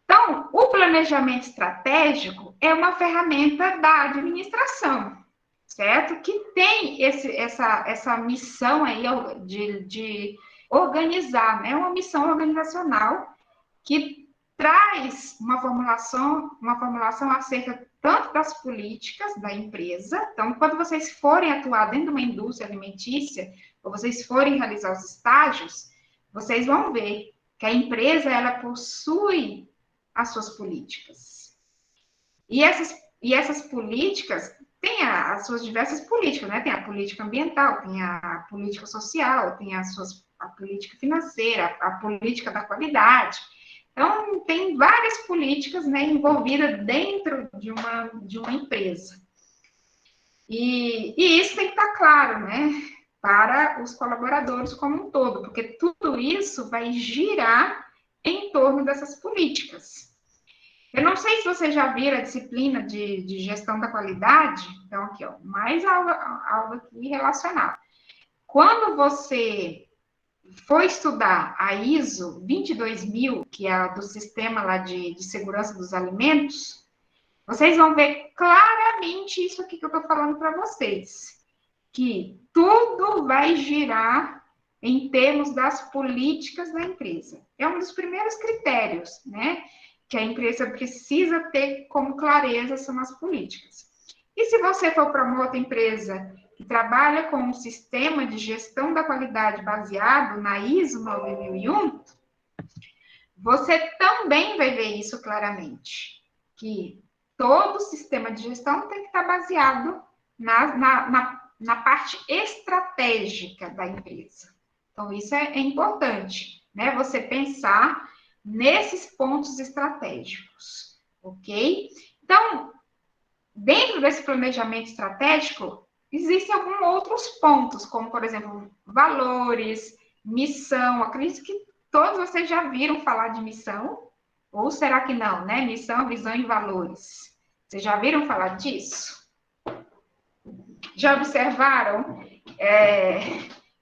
Então, o planejamento estratégico é uma ferramenta da administração, certo? Que tem essa missão aí de organizar, né? Uma missão organizacional que traz uma formulação acerca tanto das políticas da empresa. Então, quando vocês forem atuar dentro de uma indústria alimentícia, ou vocês forem realizar os estágios, vocês vão ver que a empresa, ela possui as suas políticas. E essas políticas têm as suas diversas políticas, né? Tem a política ambiental, tem a política social, tem a política financeira, a política da qualidade. Então, tem várias políticas, né, envolvidas dentro de uma empresa. E isso tem que estar claro, né, para os colaboradores como um todo, porque tudo isso vai girar em torno dessas políticas. Eu não sei se você já viram a disciplina de gestão da qualidade, então aqui, ó, mais algo aqui relacionado. quando você for estudar a ISO 22000, que é a do sistema lá de segurança dos alimentos, vocês vão ver claramente isso aqui que eu estou falando para vocês, que tudo vai girar em termos das políticas da empresa. É um dos primeiros critérios, né, que a empresa precisa ter como clareza são as políticas. E se você for para uma outra empresa que trabalha com um sistema de gestão da qualidade baseado na ISO 9001, você também vai ver isso claramente, que todo sistema de gestão tem que estar baseado na parte estratégica da empresa. Então, isso é importante, né? Você pensar nesses pontos estratégicos, ok? Então, dentro desse planejamento estratégico, existem alguns outros pontos, como, por exemplo, valores, missão. Acredito que todos vocês já viram falar de missão, ou será que não, né? Missão, visão e valores. Vocês já viram falar disso? Já observaram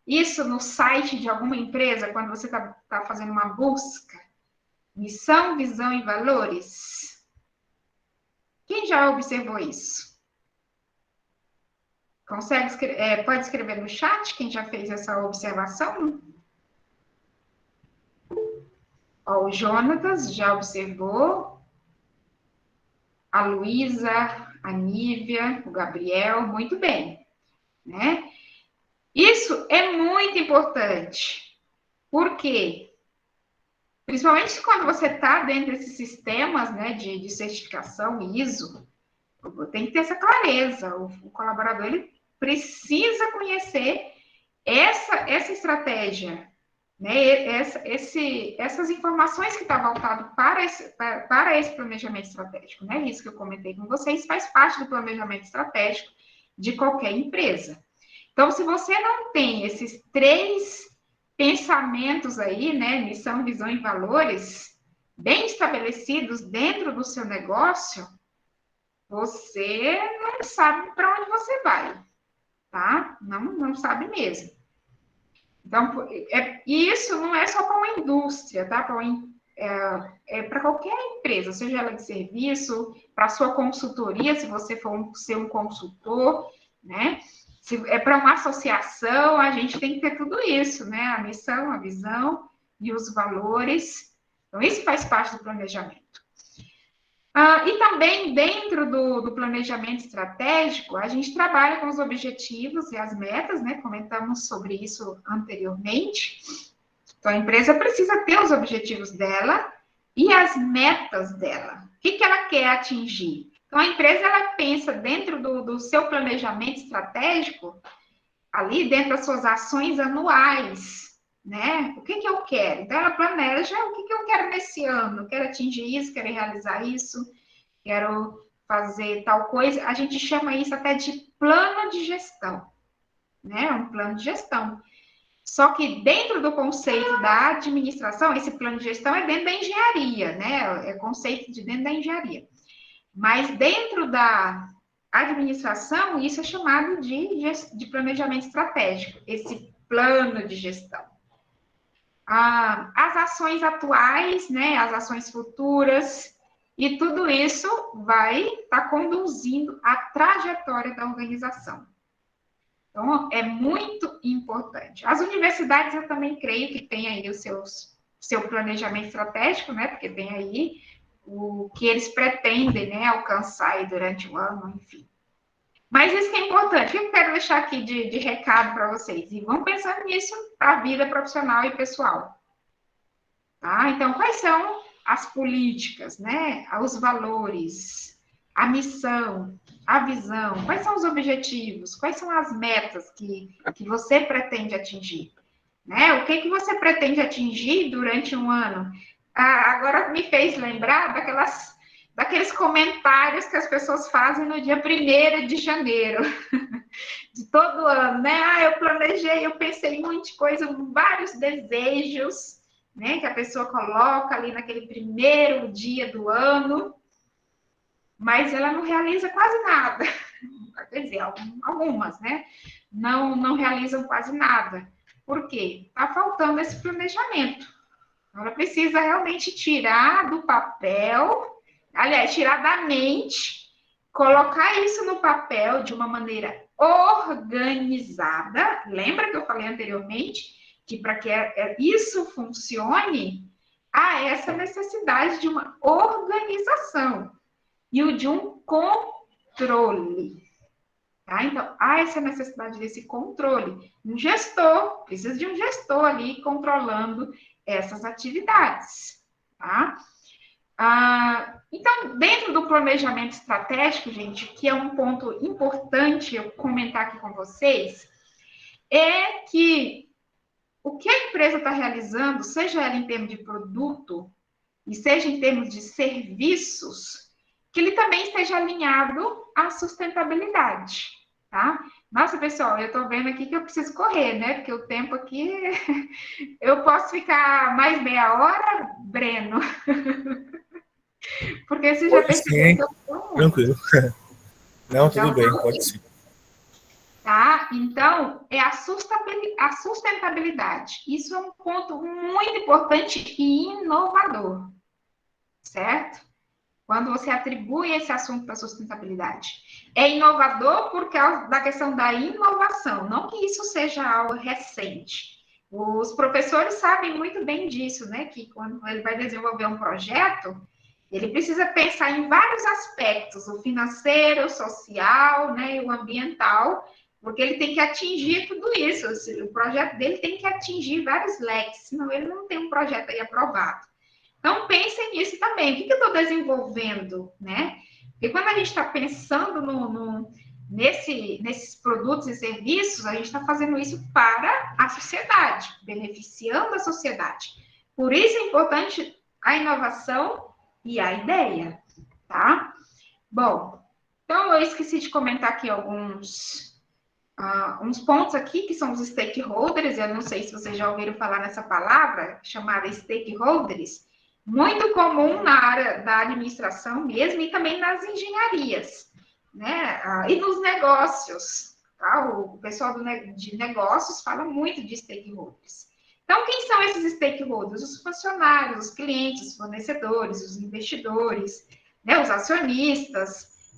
isso no site de alguma empresa, quando você está fazendo uma busca? Missão, visão e valores? Quem já observou isso? Pode escrever no chat quem já fez essa observação? Ó, o Jonatas já observou. A Luísa, a Nívia, o Gabriel, muito bem, né? Isso é muito importante. Por quê? Principalmente quando você está dentro desses sistemas, né, de certificação ISO, tem que ter essa clareza. O colaborador ele precisa conhecer essa estratégia, né? Essas informações que estão voltadas para esse planejamento estratégico, né? Isso que eu comentei com vocês faz parte do planejamento estratégico de qualquer empresa. Então, se você não tem esses 3 pensamentos aí, né? Missão, visão e valores bem estabelecidos dentro do seu negócio, você não sabe para onde você vai, tá? Não sabe mesmo. Então, isso não é só para uma indústria, tá? Para qualquer empresa, seja ela de serviço, para sua consultoria, se você for ser um consultor, né? Se é para uma associação, a gente tem que ter tudo isso, né? A missão, a visão e os valores. Então, isso faz parte do planejamento. E também, dentro do planejamento estratégico, a gente trabalha com os objetivos e as metas, né? Comentamos sobre isso anteriormente. Então, a empresa precisa ter os objetivos dela e as metas dela. O que ela quer atingir? Então, a empresa, ela pensa dentro do seu planejamento estratégico, ali dentro das suas ações anuais, né? O que eu quero? Então, ela planeja o que eu quero nesse ano. Eu quero atingir isso, quero realizar isso, quero fazer tal coisa. A gente chama isso até de plano de gestão, né? Um plano de gestão. Só que dentro do conceito da administração, esse plano de gestão é dentro da engenharia, né? É conceito de dentro da engenharia. Mas dentro da administração, isso é chamado de planejamento estratégico, esse plano de gestão. As ações atuais, né, as ações futuras, e tudo isso vai estar conduzindo a trajetória da organização. Então, é muito importante. As universidades, eu também creio que tem aí o seu planejamento estratégico, né, porque tem aí o que eles pretendem, né, alcançar aí durante o ano, enfim. Mas isso que é importante. O que eu quero deixar aqui de recado para vocês? E vão pensando nisso para a vida profissional e pessoal. Tá? Então, quais são as políticas, né? Os valores, a missão, a visão, quais são os objetivos, quais são as metas que você pretende atingir? Né? O que você pretende atingir durante um ano? Agora me fez lembrar daqueles comentários que as pessoas fazem no dia 1º de janeiro de todo ano, né? Eu planejei, eu pensei em muita coisa, vários desejos, né? Que a pessoa coloca ali naquele primeiro dia do ano, mas ela não realiza quase nada. quer dizer, algumas, né? Não realizam quase nada. Por quê? Está faltando esse planejamento. Ela precisa realmente tirar do papel, aliás, tirar da mente, colocar isso no papel de uma maneira organizada. Lembra que eu falei anteriormente que para que isso funcione, há essa necessidade de uma organização e de um controle. Tá? Então, há essa necessidade desse controle. Um gestor, precisa de um gestor ali controlando essas atividades. Tá? Então, dentro do planejamento estratégico, gente, que é um ponto importante eu comentar aqui com vocês, é que o que a empresa está realizando, seja ela em termos de produto e seja em termos de serviços, que ele também esteja alinhado à sustentabilidade, tá? Nossa, pessoal, eu estou vendo aqui que eu preciso correr, né? Porque o tempo aqui, eu posso ficar mais meia hora, Breno? Porque você já Pode percebeu sim, que eu estou muito. tranquilo. Não, Então, tudo bem, pode sim. Tá? Então, é a sustentabilidade. Isso é um ponto muito importante e inovador, certo? Quando você atribui esse assunto para sustentabilidade. É inovador por causa da questão da inovação, não que isso seja algo recente. Os professores sabem muito bem disso, né? Que quando ele vai desenvolver um projeto, ele precisa pensar em vários aspectos, o financeiro, o social, né, e o ambiental, porque ele tem que atingir tudo isso. O projeto dele tem que atingir vários leques, senão ele não tem um projeto aí aprovado. Então, pensem nisso também. O que eu estou desenvolvendo, né? Porque quando a gente está pensando nesses produtos e serviços, a gente está fazendo isso para a sociedade, beneficiando a sociedade. Por isso é importante a inovação e a ideia, tá? Bom, então eu esqueci de comentar aqui uns pontos aqui, que são os stakeholders. Eu não sei se vocês já ouviram falar nessa palavra, chamada stakeholders, muito comum na área da administração mesmo e também nas engenharias, né? E nos negócios, tá? O pessoal de negócios fala muito de stakeholders. Então, quem são esses stakeholders? Os funcionários, os clientes, os fornecedores, os investidores, né? Os acionistas,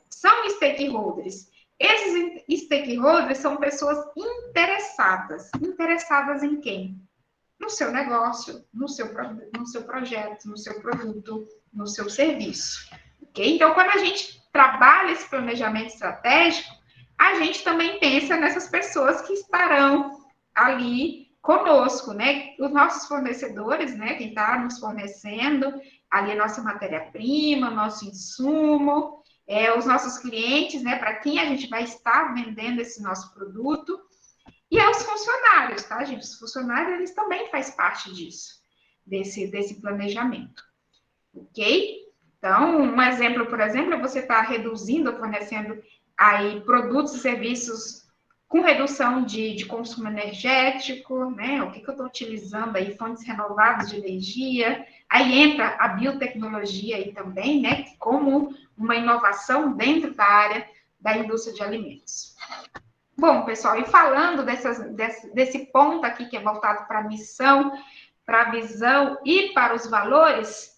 são stakeholders. Esses stakeholders são pessoas interessadas. Interessadas em quem? No seu negócio, no seu projeto, no seu produto, no seu serviço. Ok? Então, quando a gente trabalha esse planejamento estratégico, a gente também pensa nessas pessoas que estarão ali conosco, né? Os nossos fornecedores, né? Quem está nos fornecendo ali a nossa matéria-prima, nosso insumo, os nossos clientes, né? Para quem a gente vai estar vendendo esse nosso produto. E aos funcionários, tá, gente? Os funcionários, eles também fazem parte disso, desse planejamento, ok? Então, um exemplo, por exemplo, é você estar reduzindo ou fornecendo aí produtos e serviços com redução de consumo energético, né? O que eu estou utilizando aí? Fontes renováveis de energia. Aí entra a biotecnologia aí também, né? Como uma inovação dentro da área da indústria de alimentos. Bom, pessoal, e falando desse ponto aqui que é voltado para a missão, para a visão e para os valores,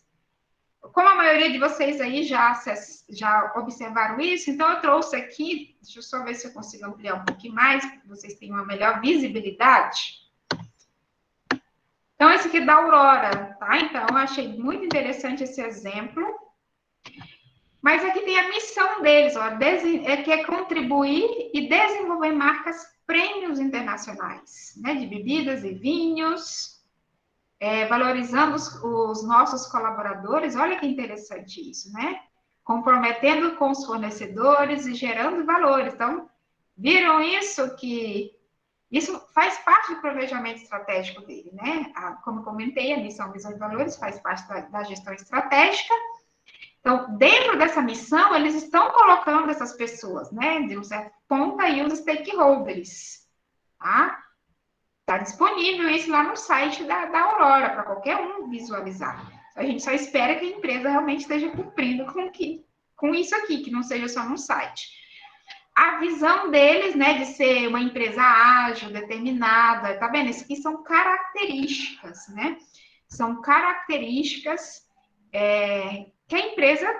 como a maioria de vocês aí já observaram isso, então eu trouxe aqui, deixa eu só ver se eu consigo ampliar um pouquinho mais, para que vocês tenham uma melhor visibilidade. Então, esse aqui é da Aurora, tá? Então, eu achei muito interessante esse exemplo. Mas aqui tem a missão deles, ó, que é contribuir e desenvolver marcas prêmios internacionais, né, de bebidas e vinhos, valorizando os nossos colaboradores. Olha que interessante isso, né? Comprometendo com os fornecedores e gerando valores. Então, viram isso que isso faz parte do planejamento estratégico dele, né? Como eu comentei, a missão, visão e valores faz parte da gestão estratégica. Então, dentro dessa missão, eles estão colocando essas pessoas, né, de um certo ponto aí, os stakeholders, tá? Está disponível isso lá no site da Aurora, para qualquer um visualizar. A gente só espera que a empresa realmente esteja cumprindo com isso aqui, que não seja só no site. a visão deles, né, de ser uma empresa ágil, determinada, tá vendo? Isso aqui são características, né? São características que a empresa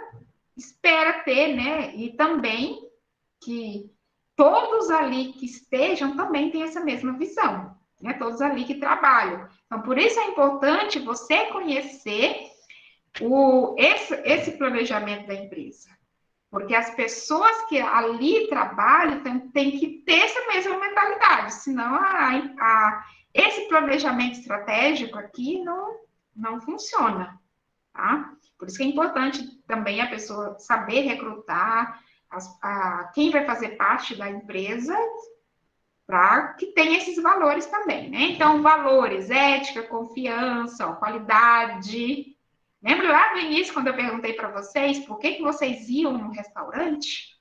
espera ter, né? E também que todos ali que estejam também têm essa mesma visão, né? Todos ali que trabalham. Então, por isso é importante você conhecer esse planejamento da empresa. Porque as pessoas que ali trabalham têm que ter essa mesma mentalidade, senão esse planejamento estratégico aqui não funciona, tá? Por isso que é importante também a pessoa saber recrutar quem vai fazer parte da empresa para que tenha esses valores também, né? Então, valores, ética, confiança, qualidade. Lembra lá no início, quando eu perguntei para vocês por que vocês iam no restaurante?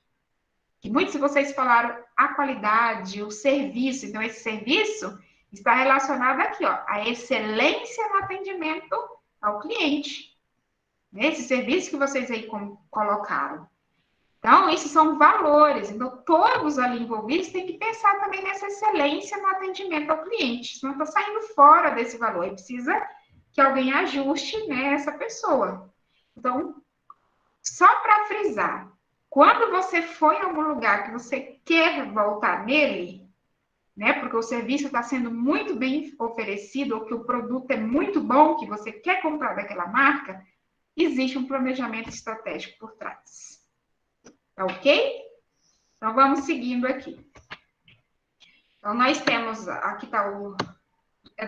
Que muitos de vocês falaram a qualidade, o serviço. Então, esse serviço está relacionado aqui, ó, à excelência no atendimento ao cliente. Esse serviço que vocês aí colocaram. Então, esses são valores. Então, todos ali envolvidos têm que pensar também nessa excelência no atendimento ao cliente. Senão, está saindo fora desse valor. E precisa que alguém ajuste, né, essa pessoa. Então, só para frisar, quando você for em algum lugar que você quer voltar nele, né, porque o serviço está sendo muito bem oferecido, ou que o produto é muito bom, que você quer comprar daquela marca, existe um planejamento estratégico por trás. Tá ok? Então, vamos seguindo aqui. Então, nós temos, aqui está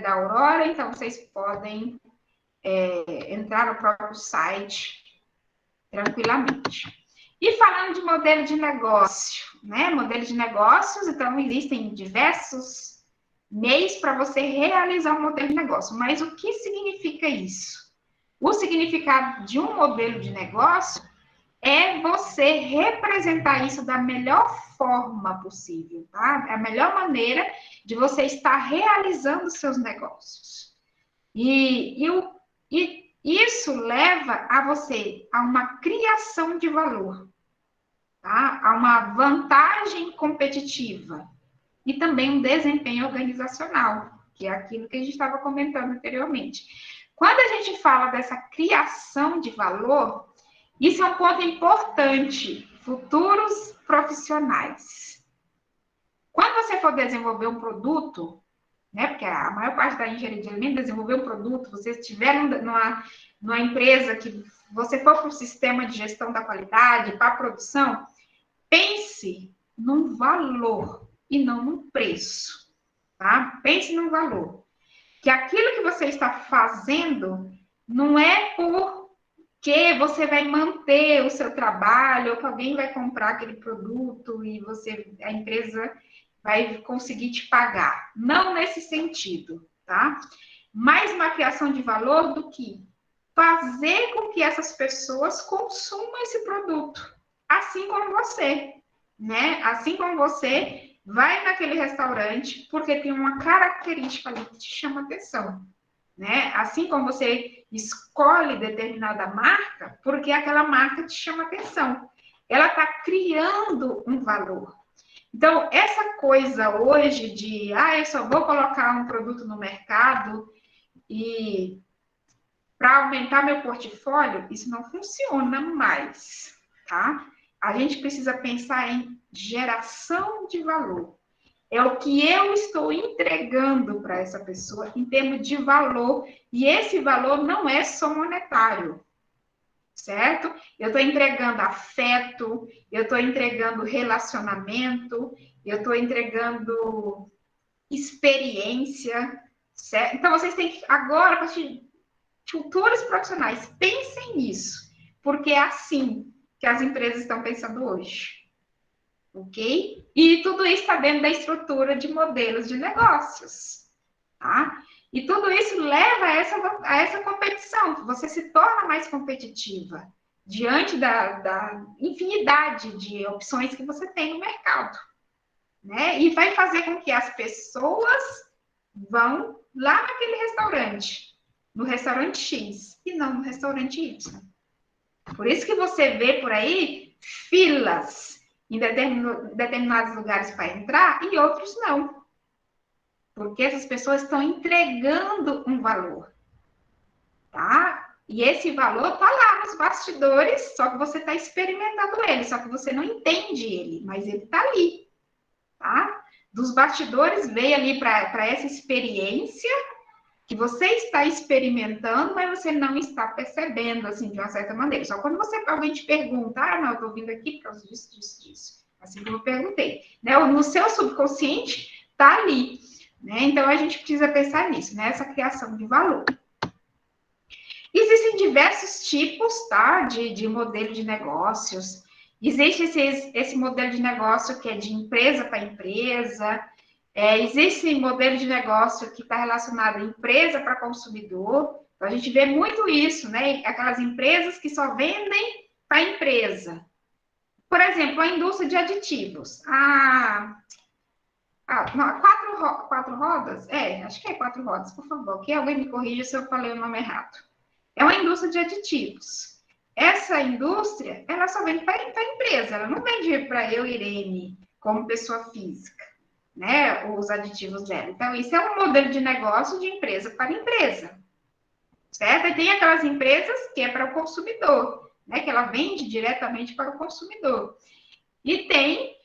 da Aurora, então vocês podem entrar no próprio site tranquilamente. E falando de modelo de negócio, né? Modelo de negócios, então, existem diversos meios para você realizar um modelo de negócio. Mas o que significa isso? O significado de um modelo de negócio é você representar isso da melhor forma possível, tá? É a melhor maneira de você estar realizando seus negócios. E isso leva a você a uma criação de valor, tá? A uma vantagem competitiva e também um desempenho organizacional, que é aquilo que a gente estava comentando anteriormente. Quando a gente fala dessa criação de valor, isso é um ponto importante, futuros profissionais. Quando você for desenvolver um produto, né, porque a maior parte da engenharia de alimentos é desenvolver um produto, você estiver numa empresa que você for para o sistema de gestão da qualidade, para a produção, pense num valor e não num preço, tá? Pense num valor. Que aquilo que você está fazendo não é porque você vai manter o seu trabalho, ou que alguém vai comprar aquele produto e a empresa vai conseguir te pagar. Não nesse sentido, tá? Mais uma criação de valor do que fazer com que essas pessoas consumam esse produto, assim como você, né? Assim como você vai naquele restaurante porque tem uma característica ali que te chama atenção, né? Assim como você escolhe determinada marca porque aquela marca te chama atenção. Ela está criando um valor. Então, essa coisa hoje de, eu só vou colocar um produto no mercado e para aumentar meu portfólio, isso não funciona mais, tá? A gente precisa pensar em geração de valor. É o que eu estou entregando para essa pessoa em termos de valor, e esse valor não é só monetário, certo? Eu estou entregando afeto, eu estou entregando relacionamento, eu estou entregando experiência, certo? Então, vocês têm que, agora, a partir de futuros profissionais, pensem nisso, porque é assim que as empresas estão pensando hoje, ok? E tudo isso está dentro da estrutura de modelos de negócios, tá? E tudo isso leva a essa competição, você se torna mais competitiva diante da infinidade de opções que você tem no mercado, né? E vai fazer com que as pessoas vão lá naquele restaurante, no restaurante X, e não no restaurante Y. Por isso que você vê por aí filas em determinados lugares para entrar e outros não. Porque essas pessoas estão entregando um valor, tá? E esse valor está lá nos bastidores, só que você está experimentando ele, só que você não entende ele, mas ele está ali, tá? Dos bastidores veio ali para essa experiência que você está experimentando, mas você não está percebendo, assim, de uma certa maneira. Só quando alguém te pergunta, não, eu estou vindo aqui por causa disso, disso, disso. Assim como eu perguntei. Né? No seu subconsciente, está ali. Né? Então, a gente precisa pensar nisso, nessa criação de valor. Existem diversos tipos, tá, de modelo de negócios. Existe esse modelo de negócio que é de empresa para empresa. Existe modelo de negócio que está relacionado à empresa para consumidor. Então, a gente vê muito isso, né? Aquelas empresas que só vendem para a empresa. Por exemplo, a indústria de aditivos. Quatro rodas? Acho que é 4 rodas, por favor. Que alguém me corrija se eu falei o nome errado. É uma indústria de aditivos. Essa indústria, ela só vende para a empresa. Ela não vende para eu, Irene, como pessoa física. Né, os aditivos dela. Então, isso é um modelo de negócio de empresa para empresa, certo? E tem aquelas empresas que é para o consumidor, né, que ela vende diretamente para o consumidor. E tem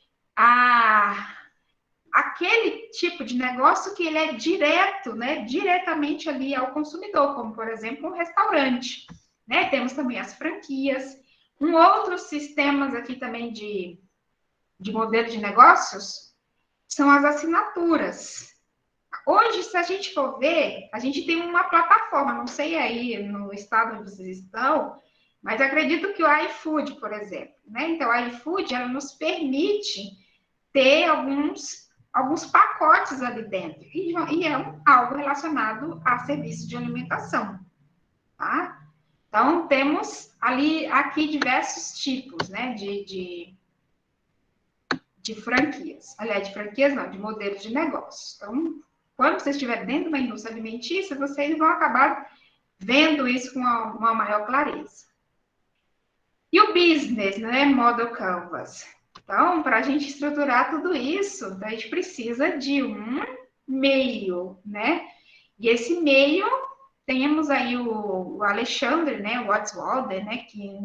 aquele tipo de negócio que ele é direto, né, diretamente ali ao consumidor, como, por exemplo, um restaurante. Né? Temos também as franquias. Outros sistemas aqui também de modelo de negócios são as assinaturas. Hoje, se a gente for ver, a gente tem uma plataforma, não sei aí no estado onde vocês estão, mas acredito que o iFood, por exemplo, né? Então, o iFood, ela nos permite ter alguns pacotes ali dentro, e é algo relacionado a serviço de alimentação, tá? Então, temos aqui diversos tipos, né, de franquias. Aliás, de franquias não, de modelos de negócio. Então, quando você estiver dentro de uma indústria alimentícia, vocês vão acabar vendo isso com uma maior clareza. E o business, né? Model Canvas. Então, para a gente estruturar tudo isso, a gente precisa de um meio, né? E esse meio, temos aí o Alexandre, né? O Wadsworth, né? Que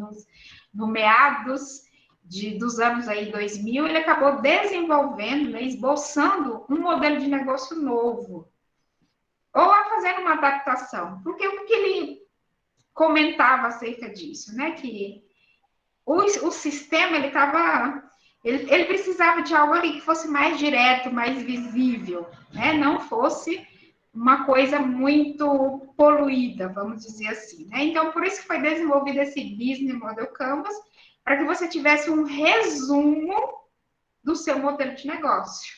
no meados dos anos aí 2000, ele acabou desenvolvendo, né, esboçando um modelo de negócio novo, ou fazendo uma adaptação, porque o que ele comentava acerca disso, né, que o sistema, ele precisava de algo ali que fosse mais direto, mais visível, né, não fosse uma coisa muito poluída, vamos dizer assim, né, então por isso que foi desenvolvido esse Business Model Canvas, para que você tivesse um resumo do seu modelo de negócio.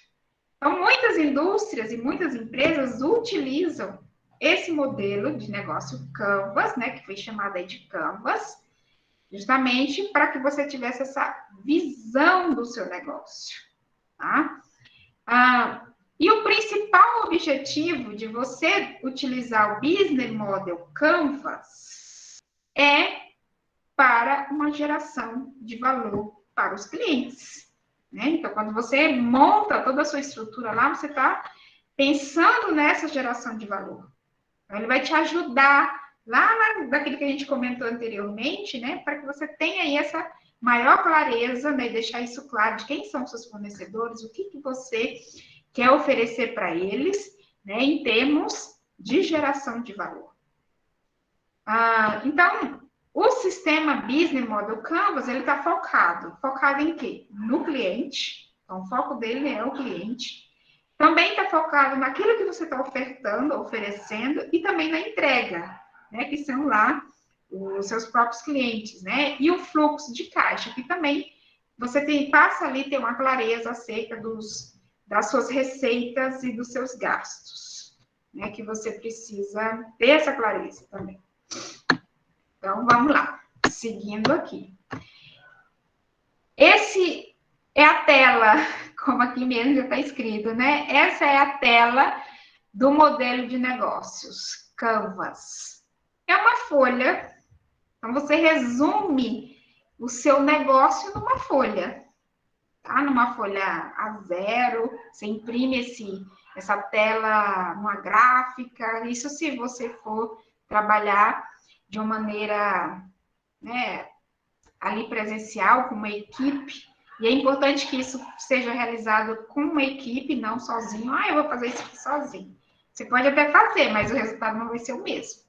Então, muitas indústrias e muitas empresas utilizam esse modelo de negócio Canvas, né, que foi chamado aí de Canvas, justamente para que você tivesse essa visão do seu negócio, tá? E o principal objetivo de você utilizar o Business Model Canvas é para uma geração de valor para os clientes. Né? Então, quando você monta toda a sua estrutura lá, você está pensando nessa geração de valor. Então, ele vai te ajudar lá daquilo que a gente comentou anteriormente, né? Para que você tenha aí essa maior clareza, né? Deixar isso claro de quem são seus fornecedores, o que você quer oferecer para eles, né? Em termos de geração de valor. Então, o sistema Business Model Canvas, ele está focado em quê? No cliente. Então, o foco dele é o cliente. Também está focado naquilo que você está oferecendo, e também na entrega, né? Que são lá os seus próprios clientes, né? E o fluxo de caixa, que também você passa ali a ter uma clareza acerca das suas receitas e dos seus gastos, né? Que você precisa ter essa clareza também. Então, vamos lá, seguindo aqui. Esse é a tela, como aqui mesmo já está escrito, né? Essa é a tela do modelo de negócios, Canvas. É uma folha, então você resume o seu negócio numa folha. tá? Numa folha A0, você imprime essa tela numa gráfica, isso se você for trabalhar de uma maneira, né, ali presencial, com uma equipe, e é importante que isso seja realizado com uma equipe, não sozinho. Eu vou fazer isso aqui sozinho. Você pode até fazer, mas o resultado não vai ser o mesmo.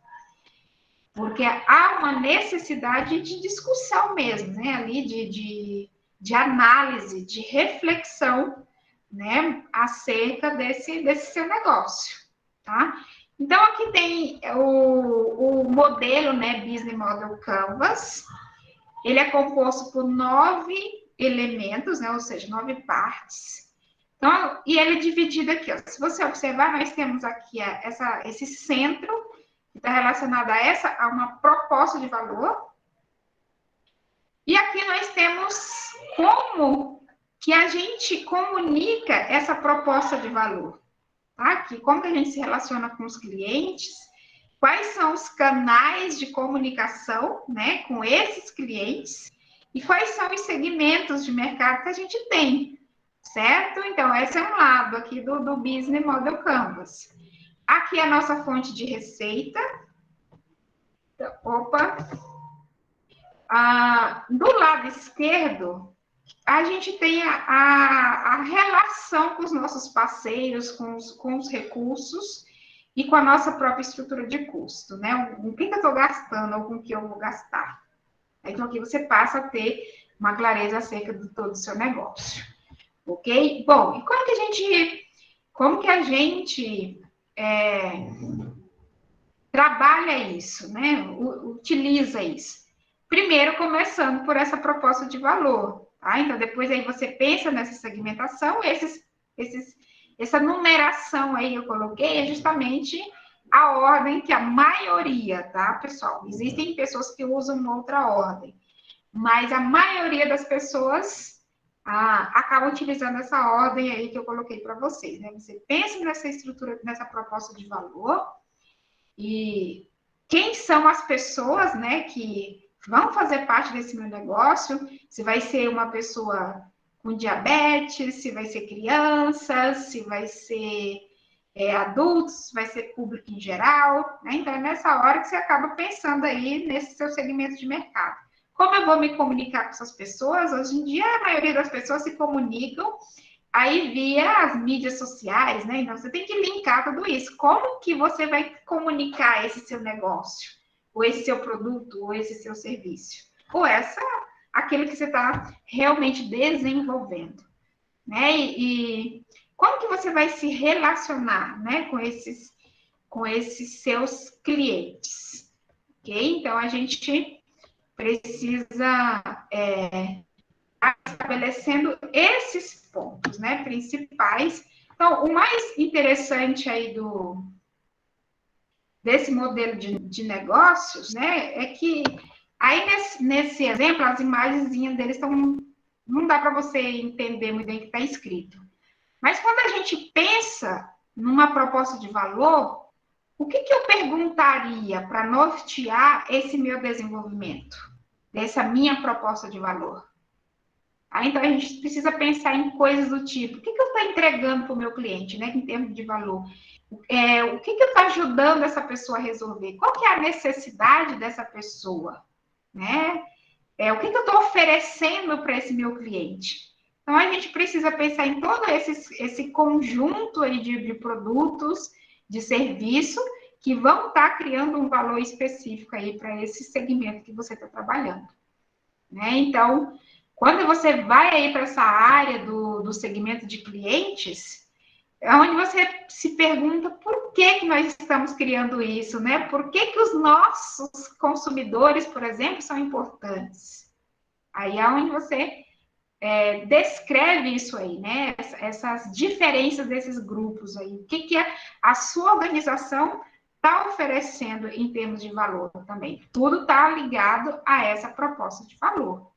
Porque há uma necessidade de discussão mesmo, né? Ali de análise, de reflexão, né? Acerca desse seu negócio, tá? Então, aqui tem o modelo, né? Business Model Canvas. Ele é composto por 9 elementos, né? Ou seja, 9 partes. Então, e ele é dividido aqui, ó. Se você observar, nós temos aqui esse centro que está relacionado a uma proposta de valor. E aqui nós temos como que a gente comunica essa proposta de valor. Tá? Aqui, como que a gente se relaciona com os clientes, quais são os canais de comunicação, né, com esses clientes, e quais são os segmentos de mercado que a gente tem, certo? Então, esse é um lado aqui do Business Model Canvas. Aqui é a nossa fonte de receita. Então, do lado esquerdo, a gente tem a relação com os nossos parceiros, com os recursos e com a nossa própria estrutura de custo, né? Com quem que eu estou gastando ou com que eu vou gastar. Então, aqui você passa a ter uma clareza acerca de todo o seu negócio. Ok? Bom, e como que a gente trabalha isso, né? Utiliza isso? Primeiro, começando por essa proposta de valor, tá? Então, depois aí você pensa nessa segmentação, essa numeração aí eu coloquei é justamente a ordem que a maioria, tá, pessoal? Existem pessoas que usam uma outra ordem, mas a maioria das pessoas acaba utilizando essa ordem aí que eu coloquei para vocês, né? Você pensa nessa estrutura, nessa proposta de valor e quem são as pessoas, né, que vão fazer parte desse meu negócio, se vai ser uma pessoa com diabetes, se vai ser crianças, se vai ser adultos, se vai ser público em geral, né? Então é nessa hora que você acaba pensando aí nesse seu segmento de mercado. Como eu vou me comunicar com essas pessoas? Hoje em dia, a maioria das pessoas se comunicam aí via as mídias sociais, né? Então, você tem que linkar tudo isso. Como que você vai comunicar esse seu negócio? Ou esse seu produto, ou esse seu serviço? Ou aquilo que você está realmente desenvolvendo, né? E como que você vai se relacionar, né? Com esses seus clientes, ok? Então, a gente precisa estabelecendo esses pontos, né, principais. Então, o mais interessante aí desse modelo de negócios, né, é que aí nesse exemplo, as imagenzinhas deles estão, não dá para você entender muito bem o que está escrito. Mas quando a gente pensa numa proposta de valor, o que eu perguntaria para nortear esse meu desenvolvimento, dessa minha proposta de valor? Então, a gente precisa pensar em coisas do tipo, o que eu estou entregando para o meu cliente, né, em termos de valor? O que eu estou ajudando essa pessoa a resolver? Qual que é a necessidade dessa pessoa? Né? O que eu estou oferecendo para esse meu cliente? Então, a gente precisa pensar em todo esse conjunto aí de produtos, de serviço, que vão estar criando um valor específico aí para esse segmento que você está trabalhando. Né? Então, quando você vai aí para essa área do segmento de clientes, é onde você se pergunta por que nós estamos criando isso, né? Por que os nossos consumidores, por exemplo, são importantes? Aí é onde você descreve isso aí, né? Essas diferenças desses grupos aí. O que a sua organização está oferecendo em termos de valor também. Tudo está ligado a essa proposta de valor.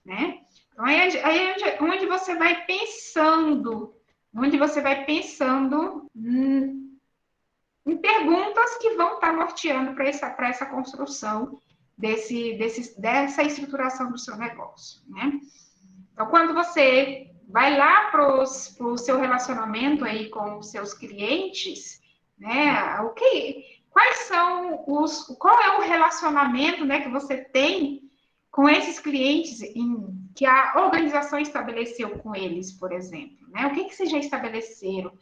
Né? Então, onde você vai pensando em perguntas que vão estar norteando para essa construção dessa estruturação do seu negócio, né? Então, quando você vai lá para o seu relacionamento aí com os seus clientes, né? Qual é o relacionamento, né, que você tem com esses clientes que a organização estabeleceu com eles, por exemplo, né? O que vocês já estabeleceram?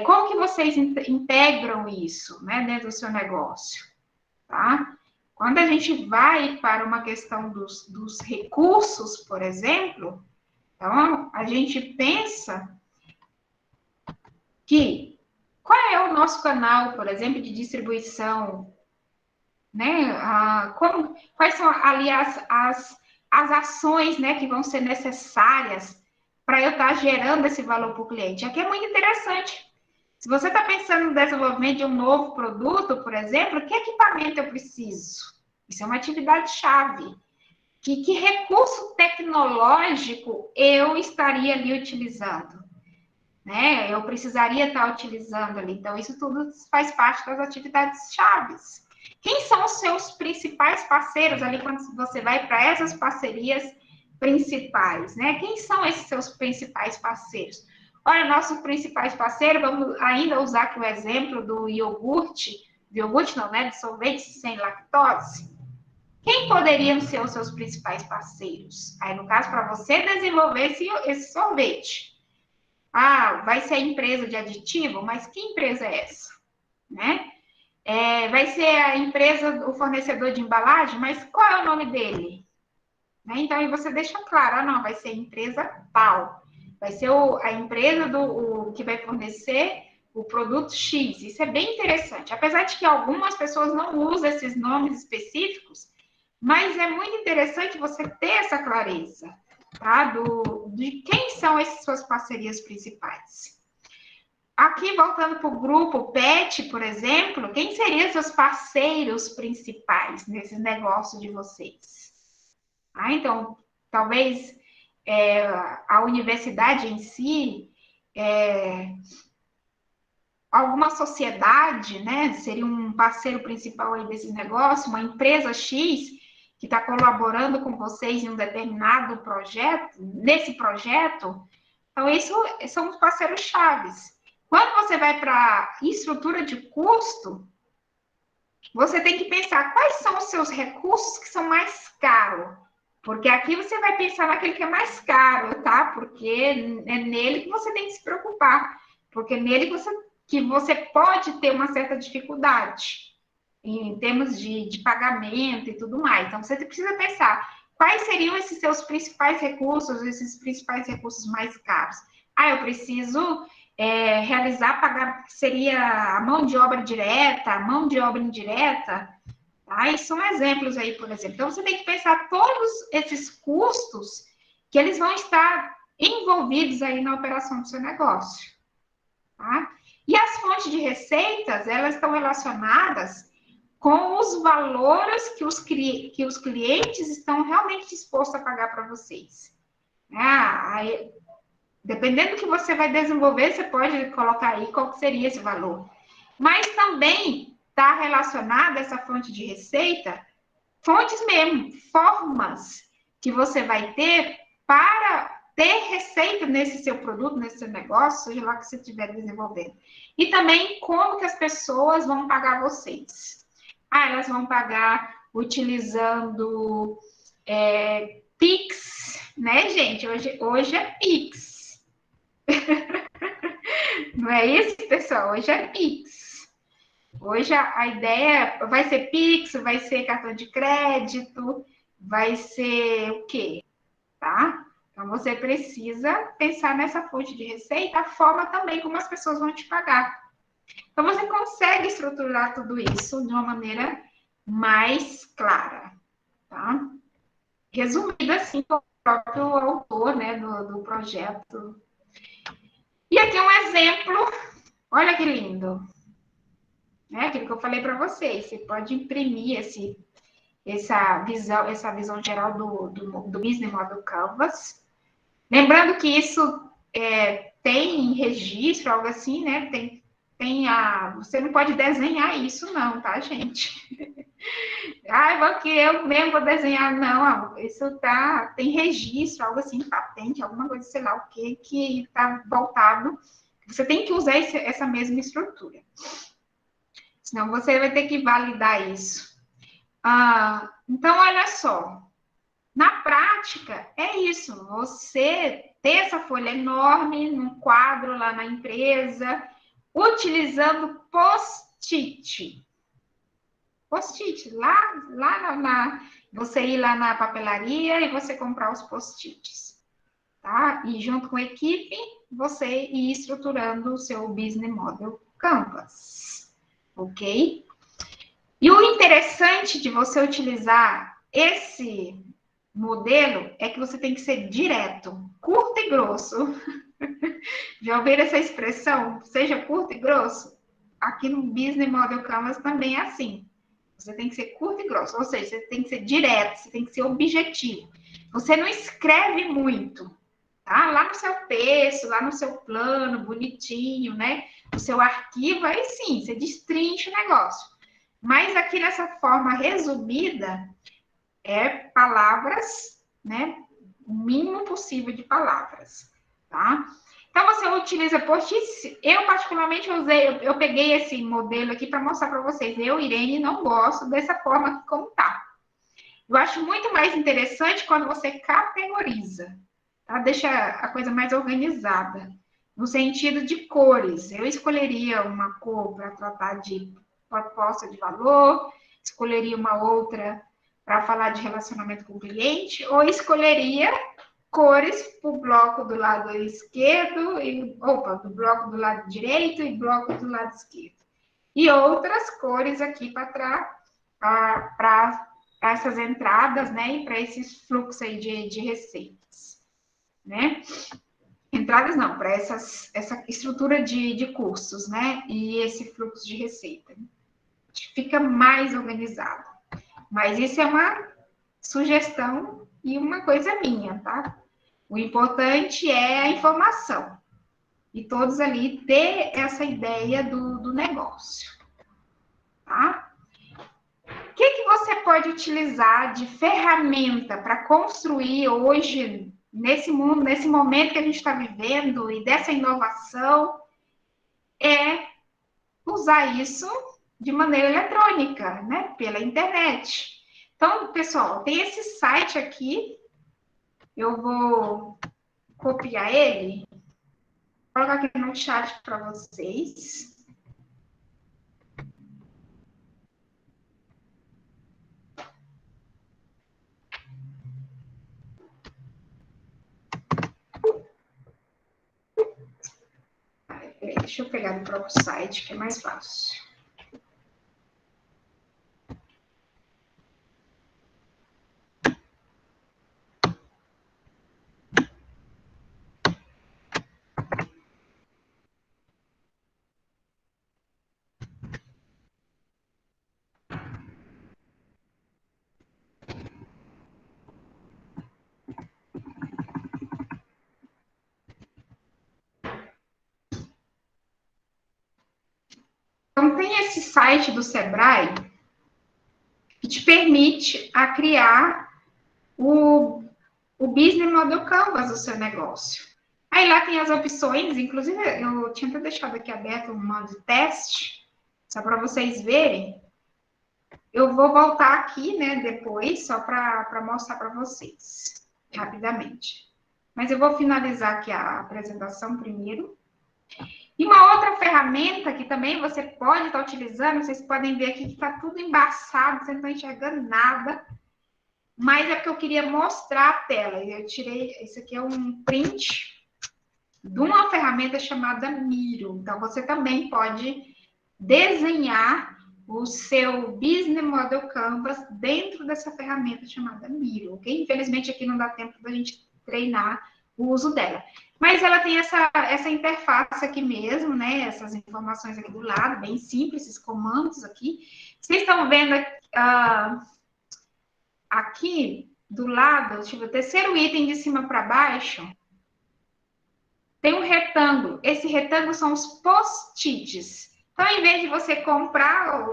Como que vocês integram isso, né, dentro do seu negócio, tá? Quando a gente vai para uma questão dos recursos, por exemplo, então a gente pensa que qual é o nosso canal, por exemplo, de distribuição, né? Quais são ali as ações, né, que vão ser necessárias para eu estar gerando esse valor para o cliente? Aqui é muito interessante. Se você está pensando no desenvolvimento de um novo produto, por exemplo, que equipamento eu preciso? Isso é uma atividade-chave. Que recurso tecnológico eu estaria ali utilizando? Né? Eu precisaria estar utilizando ali. Então, isso tudo faz parte das atividades chaves. Quem são os seus principais parceiros ali quando você vai para essas parcerias principais, né? Quem são esses seus principais parceiros? Olha, nossos principais parceiros, vamos ainda usar aqui o exemplo do iogurte não, né? De sorvete sem lactose. Quem poderiam ser os seus principais parceiros? Aí, no caso, para você desenvolver esse sorvete. Vai ser a empresa de aditivo, mas que empresa é essa? Né? Vai ser a empresa, o fornecedor de embalagem, mas qual é o nome dele? Né? Então, aí você deixa claro, não, vai ser a empresa tal. Vai ser a empresa que vai fornecer o produto X. Isso é bem interessante. Apesar de que algumas pessoas não usam esses nomes específicos, mas é muito interessante você ter essa clareza, tá? De quem são essas suas parcerias principais. Aqui, voltando para o grupo PET, por exemplo, quem seriam seus parceiros principais nesse negócio de vocês? Então, talvez a universidade em si, alguma sociedade, né, seria um parceiro principal aí desse negócio, uma empresa X que está colaborando com vocês em um determinado projeto, nesse projeto. Então, isso são os parceiros chaves. Quando você vai para estrutura de custo, você tem que pensar quais são os seus recursos que são mais caros. Porque aqui você vai pensar naquele que é mais caro, tá? Porque é nele que você tem que se preocupar. Porque é nele que você pode ter uma certa dificuldade em termos de pagamento e tudo mais. Então, você precisa pensar quais seriam esses seus principais recursos, esses principais recursos mais caros. Eu preciso pagar, seria a mão de obra direta, a mão de obra indireta. Tá? E são exemplos aí, por exemplo. Então, você tem que pensar todos esses custos que eles vão estar envolvidos aí na operação do seu negócio. Tá? E as fontes de receitas, elas estão relacionadas com os valores que os clientes estão realmente dispostos a pagar para vocês. Dependendo do que você vai desenvolver, você pode colocar aí qual seria esse valor. Mas também está relacionada essa fonte de receita, fontes mesmo, formas que você vai ter para ter receita nesse seu produto, nesse seu negócio, seja lá que você estiver desenvolvendo. E também como que as pessoas vão pagar vocês. Elas vão pagar utilizando Pix, né, gente? Hoje é Pix. Não é isso, pessoal? Hoje é Pix. Hoje a ideia vai ser Pix, vai ser cartão de crédito, vai ser o quê? Tá? Então, você precisa pensar nessa fonte de receita, a forma também como as pessoas vão te pagar. Então, você consegue estruturar tudo isso de uma maneira mais clara, tá? Resumido assim, com o próprio autor, né, do projeto. E aqui um exemplo, olha que lindo. Aquilo que eu falei para vocês, você pode imprimir essa visão geral do Business Model Canvas. Lembrando que isso tem registro, algo assim, né? Você não pode desenhar isso, não, tá, gente? Porque eu mesmo vou desenhar, não, isso tem registro, algo assim, patente, alguma coisa, sei lá o que está voltado. Você tem que usar essa mesma estrutura. Senão você vai ter que validar isso. Então, olha só. Na prática, é isso. Você ter essa folha enorme, num quadro lá na empresa, utilizando post-it. Post-it, você ir lá na papelaria e você comprar os post-its, tá? E junto com a equipe, você ir estruturando o seu Business Model Canvas, ok? E o interessante de você utilizar esse modelo é que você tem que ser direto, curto e grosso. Já ouviram essa expressão? Seja curto e grosso? Aqui no Business Model Canvas também é assim. Você tem que ser curto e grosso, ou seja, você tem que ser direto, você tem que ser objetivo. Você não escreve muito, tá? Lá no seu texto, lá no seu plano, bonitinho, né? No seu arquivo, aí sim, você destrincha o negócio. Mas aqui nessa forma resumida, palavras, né? O mínimo possível de palavras, tá? Então, você utiliza post-it. Eu, particularmente, eu peguei esse modelo aqui para mostrar para vocês. Eu, Irene, não gosto dessa forma como tá. Eu acho muito mais interessante quando você categoriza, tá? Deixa a coisa mais organizada, no sentido de cores. Eu escolheria uma cor para tratar de proposta de valor, escolheria uma outra para falar de relacionamento com o cliente, ou escolheria cores para o bloco do lado esquerdo, do bloco do lado direito e bloco do lado esquerdo. E outras cores aqui para essas entradas, né? E para esses fluxos aí de receitas, né? Entradas não, para essa estrutura de custos, né? E esse fluxo de receita. Fica mais organizado. Mas isso é uma sugestão e uma coisa minha, tá? O importante é a informação. E todos ali ter essa ideia do negócio, tá? O que você pode utilizar de ferramenta para construir hoje, nesse mundo, nesse momento que a gente está vivendo e dessa inovação, é usar isso de maneira eletrônica, né? Pela internet. Então, pessoal, tem esse site aqui, eu vou copiar ele, colocar aqui no chat para vocês. Deixa eu pegar no próprio site, que é mais fácil. Então, tem esse site do Sebrae que te permite a criar o Business Model Canvas do seu negócio. Aí lá tem as opções, inclusive eu tinha até deixado aqui aberto um modo de teste, só para vocês verem. Eu vou voltar aqui, né, depois, só para mostrar para vocês, rapidamente. Mas eu vou finalizar aqui a apresentação primeiro. E uma outra ferramenta que também você pode estar utilizando, vocês podem ver aqui que está tudo embaçado, vocês não estão enxergando nada, mas é porque eu queria mostrar a tela. Eu tirei, esse aqui é um print de uma ferramenta chamada Miro. Então, você também pode desenhar o seu Business Model Canvas dentro dessa ferramenta chamada Miro, ok? Infelizmente, aqui não dá tempo da gente treinar o uso dela. Mas ela tem essa interface aqui mesmo, né? Essas informações aqui do lado, bem simples, esses comandos aqui. Vocês estão vendo aqui do lado, deixa eu ver, o terceiro item de cima para baixo, tem um retângulo. Esse retângulo são os post-its. Então, em vez de você comprar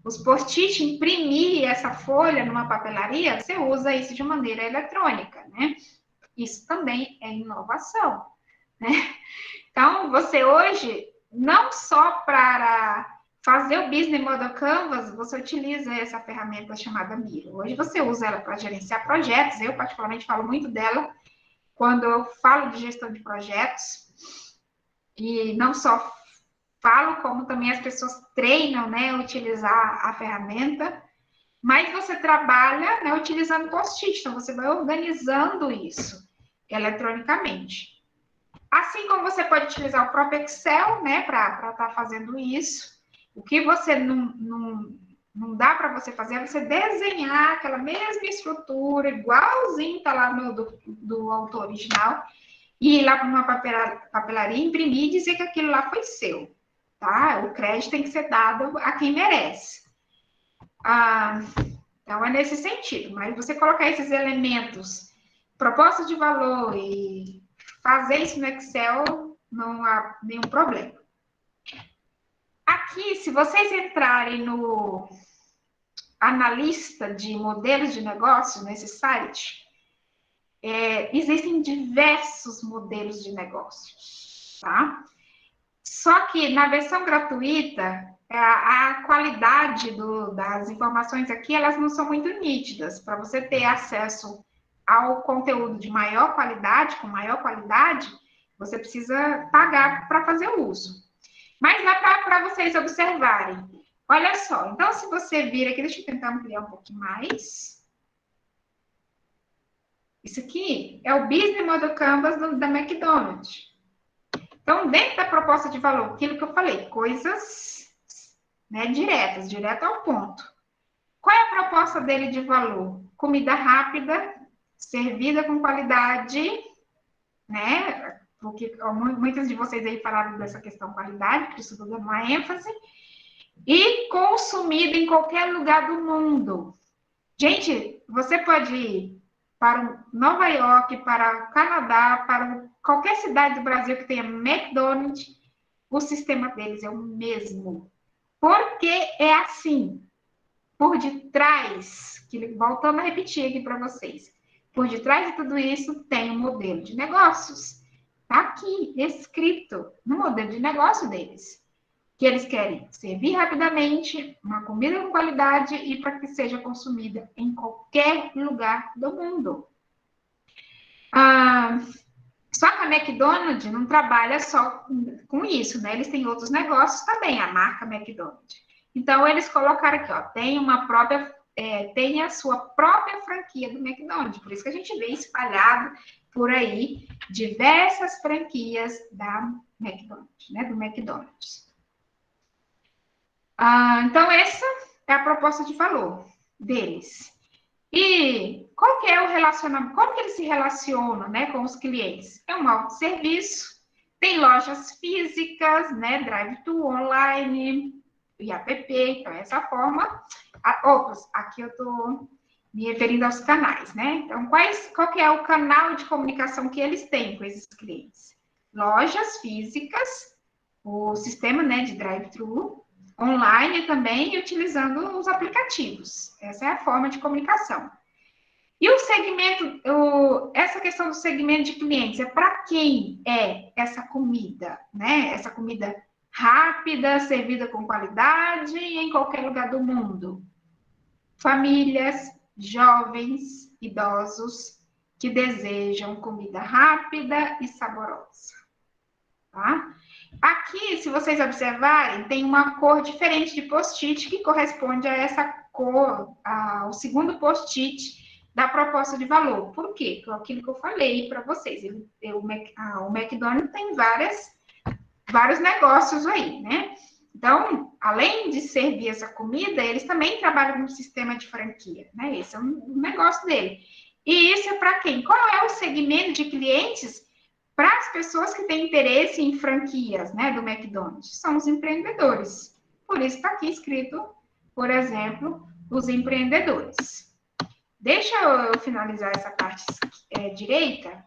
os post-it, imprimir essa folha numa papelaria, você usa isso de maneira eletrônica, né? Isso também é inovação, né? Então, você hoje, não só para fazer o Business Model Canvas, você utiliza essa ferramenta chamada Miro. Hoje você usa ela para gerenciar projetos, eu particularmente falo muito dela quando eu falo de gestão de projetos, e não só falo, como também as pessoas treinam, né, a utilizar a ferramenta, mas você trabalha, né, utilizando post-it, então você vai organizando isso eletronicamente. Assim como você pode utilizar o próprio Excel, né, para estar fazendo isso. O que você não dá para você fazer é você desenhar aquela mesma estrutura, igualzinho está lá do autor original, e ir lá para uma papelaria, imprimir e dizer que aquilo lá foi seu. Tá? O crédito tem que ser dado a quem merece. Então, é nesse sentido. Mas você colocar esses elementos, proposta de valor e fazer isso no Excel, não há nenhum problema. Aqui, se vocês entrarem no analista de modelos de negócio, nesse site, existem diversos modelos de negócios, tá? Só que na versão gratuita, a qualidade das informações aqui, elas não são muito nítidas. Para você ter acesso ao conteúdo de maior qualidade, com maior qualidade, você precisa pagar para fazer o uso. Mas dá para vocês observarem. Olha só, então se você vir aqui, deixa eu tentar ampliar um pouquinho mais. Isso aqui é o Business Model Canvas da McDonald's. Então, dentro da proposta de valor, aquilo que eu falei, coisas, né, diretas, direto ao ponto. Qual é a proposta dele de valor? Comida rápida, servida com qualidade, né? Porque muitas de vocês aí falaram dessa questão qualidade, por isso eu estou dando uma ênfase. E consumida em qualquer lugar do mundo. Gente, você pode ir para Nova York, para o Canadá, para qualquer cidade do Brasil que tenha McDonald's, o sistema deles é o mesmo. Porque é assim. Por detrás, voltando a repetir aqui para vocês, por detrás de tudo isso tem um modelo de negócios. Está aqui, escrito no modelo de negócio deles. Que eles querem servir rapidamente, uma comida com qualidade e para que seja consumida em qualquer lugar do mundo. Só que a McDonald's não trabalha só com isso, né? Eles têm outros negócios também, a marca McDonald's. Então, eles colocaram aqui, ó, tem a sua própria franquia do McDonald's. Por isso que a gente vê espalhado por aí diversas franquias da McDonald's, né? Do McDonald's. Então, essa é a proposta de valor deles. E qual que é o relacionamento? Como que eles se relacionam, né, com os clientes? É um autosserviço, tem lojas físicas, né, drive-thru, online e app, então essa forma. Aqui eu estou me referindo aos canais, né? Então, qual que é o canal de comunicação que eles têm com esses clientes? Lojas físicas, o sistema, né, de drive-thru, online também, e utilizando os aplicativos. Essa é a forma de comunicação. E o segmento, essa questão do segmento de clientes, é para quem é essa comida, né? Essa comida rápida, servida com qualidade em qualquer lugar do mundo. Famílias, jovens, idosos que desejam comida rápida e saborosa, tá? Aqui, se vocês observarem, tem uma cor diferente de post-it que corresponde a essa cor, ao segundo post-it da proposta de valor. Por quê? Por aquilo que eu falei para vocês. O McDonald's tem vários negócios aí, né? Então, além de servir essa comida, eles também trabalham no sistema de franquia, né? Esse é um negócio dele. E isso é para quem? Qual é o segmento de clientes para as pessoas que têm interesse em franquias, né, do McDonald's? São os empreendedores. Por isso está aqui escrito, por exemplo, os empreendedores. Deixa eu finalizar essa parte direita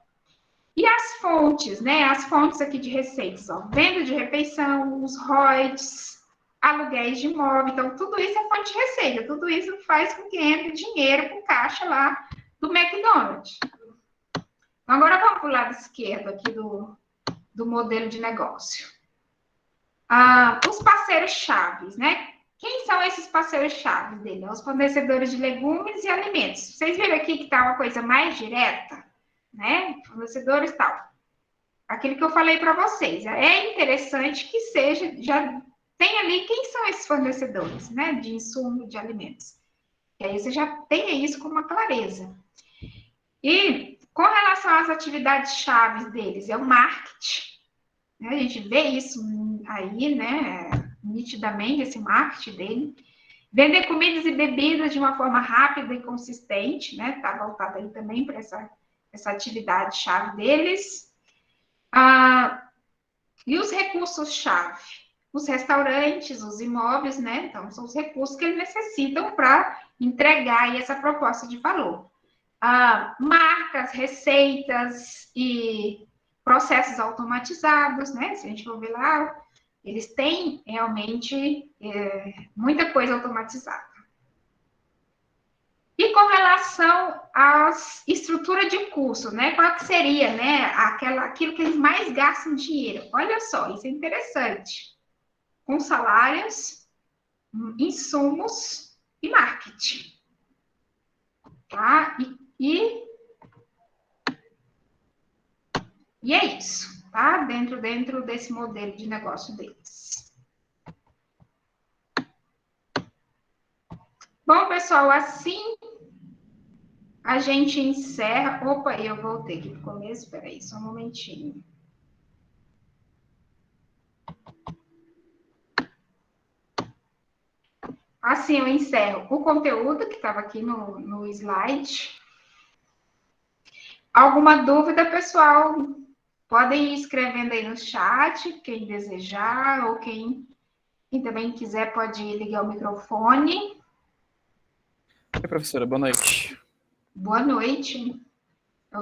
E as fontes, né? As fontes aqui de receitas, ó, venda de refeição, os royalties, aluguéis de imóvel, então tudo isso é fonte de receita, tudo isso faz com que entre dinheiro para o caixa lá do McDonald's. Então, agora vamos para o lado esquerdo aqui do modelo de negócio. Os parceiros-chave, né? Quem são esses parceiros-chave dele? Os fornecedores de legumes e alimentos. Vocês viram aqui que está uma coisa mais direta, né? Fornecedores e tal. Aquilo que eu falei para vocês. É interessante que seja, já tem ali quem são esses fornecedores, né? De insumo de alimentos. E aí você já tem isso com uma clareza. E com relação às atividades chaves deles, é o marketing. Né? A gente vê isso aí, né? Nitidamente, esse marketing dele. Vender comidas e bebidas de uma forma rápida e consistente, né? Está voltado aí também para essa atividade chave deles. E os recursos-chave? Os restaurantes, os imóveis, né? Então, são os recursos que eles necessitam para entregar aí essa proposta de valor. Marcas, receitas e processos automatizados, né? Se a gente for ver lá, eles têm realmente muita coisa automatizada. E com relação à estrutura de curso, né? Qual que seria, né? Aquilo que eles mais gastam dinheiro. Olha só, isso é interessante. Com salários, insumos e marketing. Tá? E é isso, tá? Dentro desse modelo de negócio deles. Bom, pessoal, assim a gente encerra. Opa, eu voltei aqui para o começo, peraí, só um momentinho. Assim eu encerro o conteúdo que estava aqui no slide. Alguma dúvida, pessoal? Podem ir escrevendo aí no chat, quem desejar, ou quem também quiser pode ligar o microfone. Oi, professora, boa noite. Boa noite.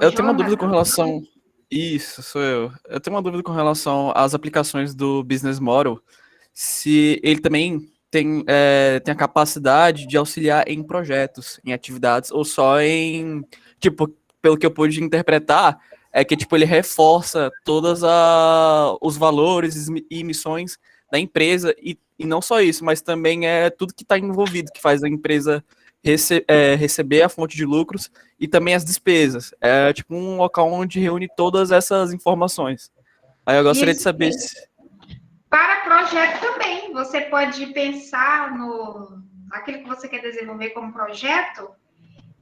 Eu tenho uma dúvida com relação... Isso, sou eu. Eu tenho uma dúvida com relação às aplicações do Business Model, se ele também tem a capacidade de auxiliar em projetos, em atividades, ou só em... Tipo, pelo que eu pude interpretar, é que tipo, ele reforça todos os valores e missões da empresa, e não só isso, mas também é tudo que está envolvido, que faz a empresa receber a fonte de lucros e também as despesas. É tipo um local onde reúne todas essas informações. Aí eu gostaria de saber se... Para projeto também, você pode pensar naquilo que você quer desenvolver como projeto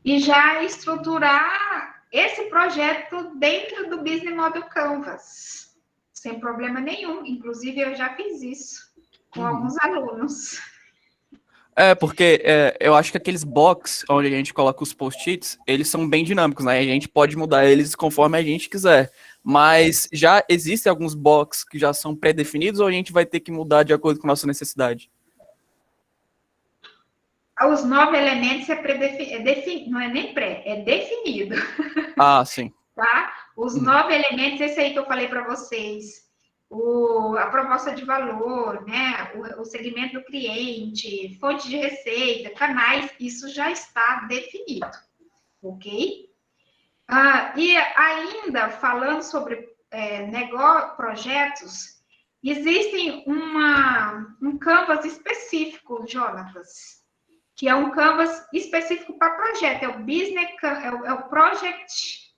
e já estruturar esse projeto dentro do Business Model Canvas, sem problema nenhum. Inclusive, eu já fiz isso com alguns alunos. Porque eu acho que aqueles box onde a gente coloca os post-its, eles são bem dinâmicos, né? A gente pode mudar eles conforme a gente quiser. Mas já existem alguns box que já são pré-definidos ou a gente vai ter que mudar de acordo com a nossa necessidade? Os 9 elementos não é nem pré, é definido. Ah, sim. Tá? Os 9 elementos, esse aí que eu falei para vocês. A proposta de valor, né? O segmento do cliente, fonte de receita, canais, isso já está definido, ok? E ainda falando sobre projetos, existem um canvas específico, Jonatas, que é um canvas específico para projeto, é o Business, é o Project.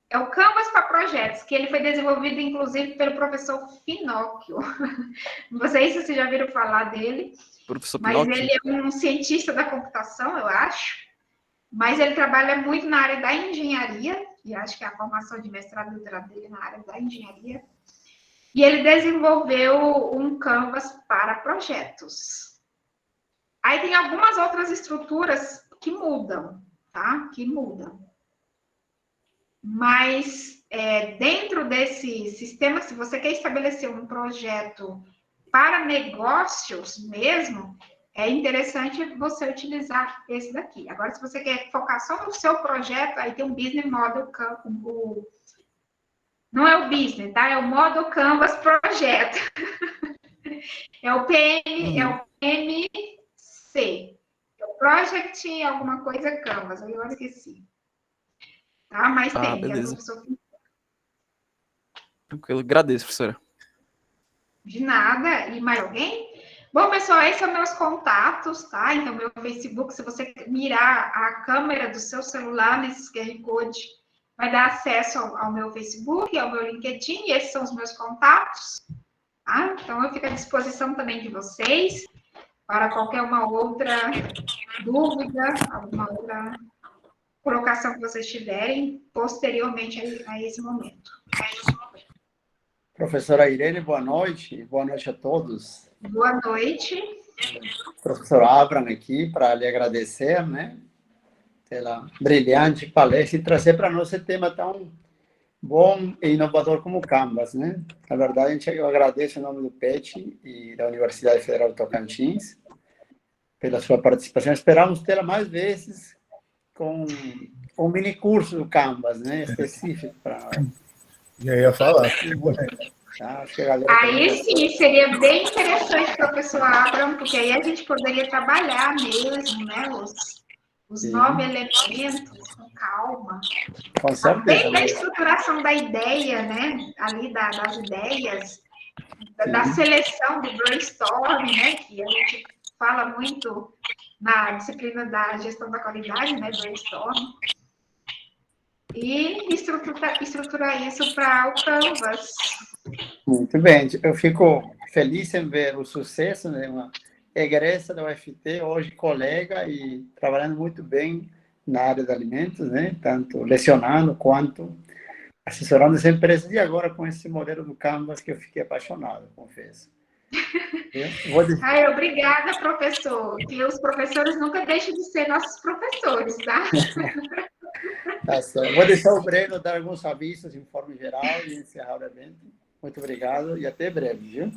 É o Canvas para projetos, que ele foi desenvolvido, inclusive, pelo professor Finocchio. Não sei se vocês já viram falar dele, Professor mas Pinocchio? ele é um cientista da computação, eu acho. Mas ele trabalha muito na área da engenharia, e acho que a formação de mestrado e doutorado dele é na área da engenharia. E ele desenvolveu um Canvas para projetos. Aí tem algumas outras estruturas que mudam, tá? Que mudam. Mas dentro desse sistema, se você quer estabelecer um projeto para negócios mesmo, é interessante você utilizar esse daqui. Agora, se você quer focar só no seu projeto, aí tem um Business Model, Não é o business, tá? É o modo Canvas projeto. É o PMC. É o Project alguma coisa Canvas, eu esqueci. Tá? Mas tem, beleza. professor. Tranquilo, agradeço, professora. De nada. E mais alguém? Bom, pessoal, esses são meus contatos, tá? Então, meu Facebook, se você mirar a câmera do seu celular nesse QR Code, vai dar acesso ao meu Facebook, ao meu LinkedIn, e esses são os meus contatos, tá? Então, eu fico à disposição também de vocês para qualquer uma outra dúvida, alguma outra colocação que vocês tiverem posteriormente a esse momento. Professora Irene, boa noite a todos. Boa noite. Professor Abraham aqui para lhe agradecer, né, pela brilhante palestra e trazer para nós esse tema tão bom e inovador como o Canvas, né? Na verdade, eu agradeço em nome do PET e da Universidade Federal do Tocantins pela sua participação. Esperamos tê-la mais vezes com um mini curso do Canvas, né, específico para nós. Já ia falar. Aí sim, seria bem interessante, professor Abraham, porque aí a gente poderia trabalhar mesmo, né, os 9 elementos com calma. Com certeza. Bem da estruturação da ideia, né, ali das ideias, da seleção do brainstorming, né, que a gente fala muito na disciplina da gestão da qualidade, né, brainstorming. E estruturar isso para o Canvas. Muito bem, eu fico feliz em ver o sucesso, né, uma egressa da UFT, hoje colega e trabalhando muito bem na área de alimentos, né, tanto lecionando quanto assessorando as empresas, e agora com esse modelo do Canvas que eu fiquei apaixonado, confesso. Obrigada, professor, que os professores nunca deixam de ser nossos professores, tá? Tá certo. Vou deixar o Breno dar alguns avisos em forma geral e encerrar o evento. Muito obrigado e até breve, viu?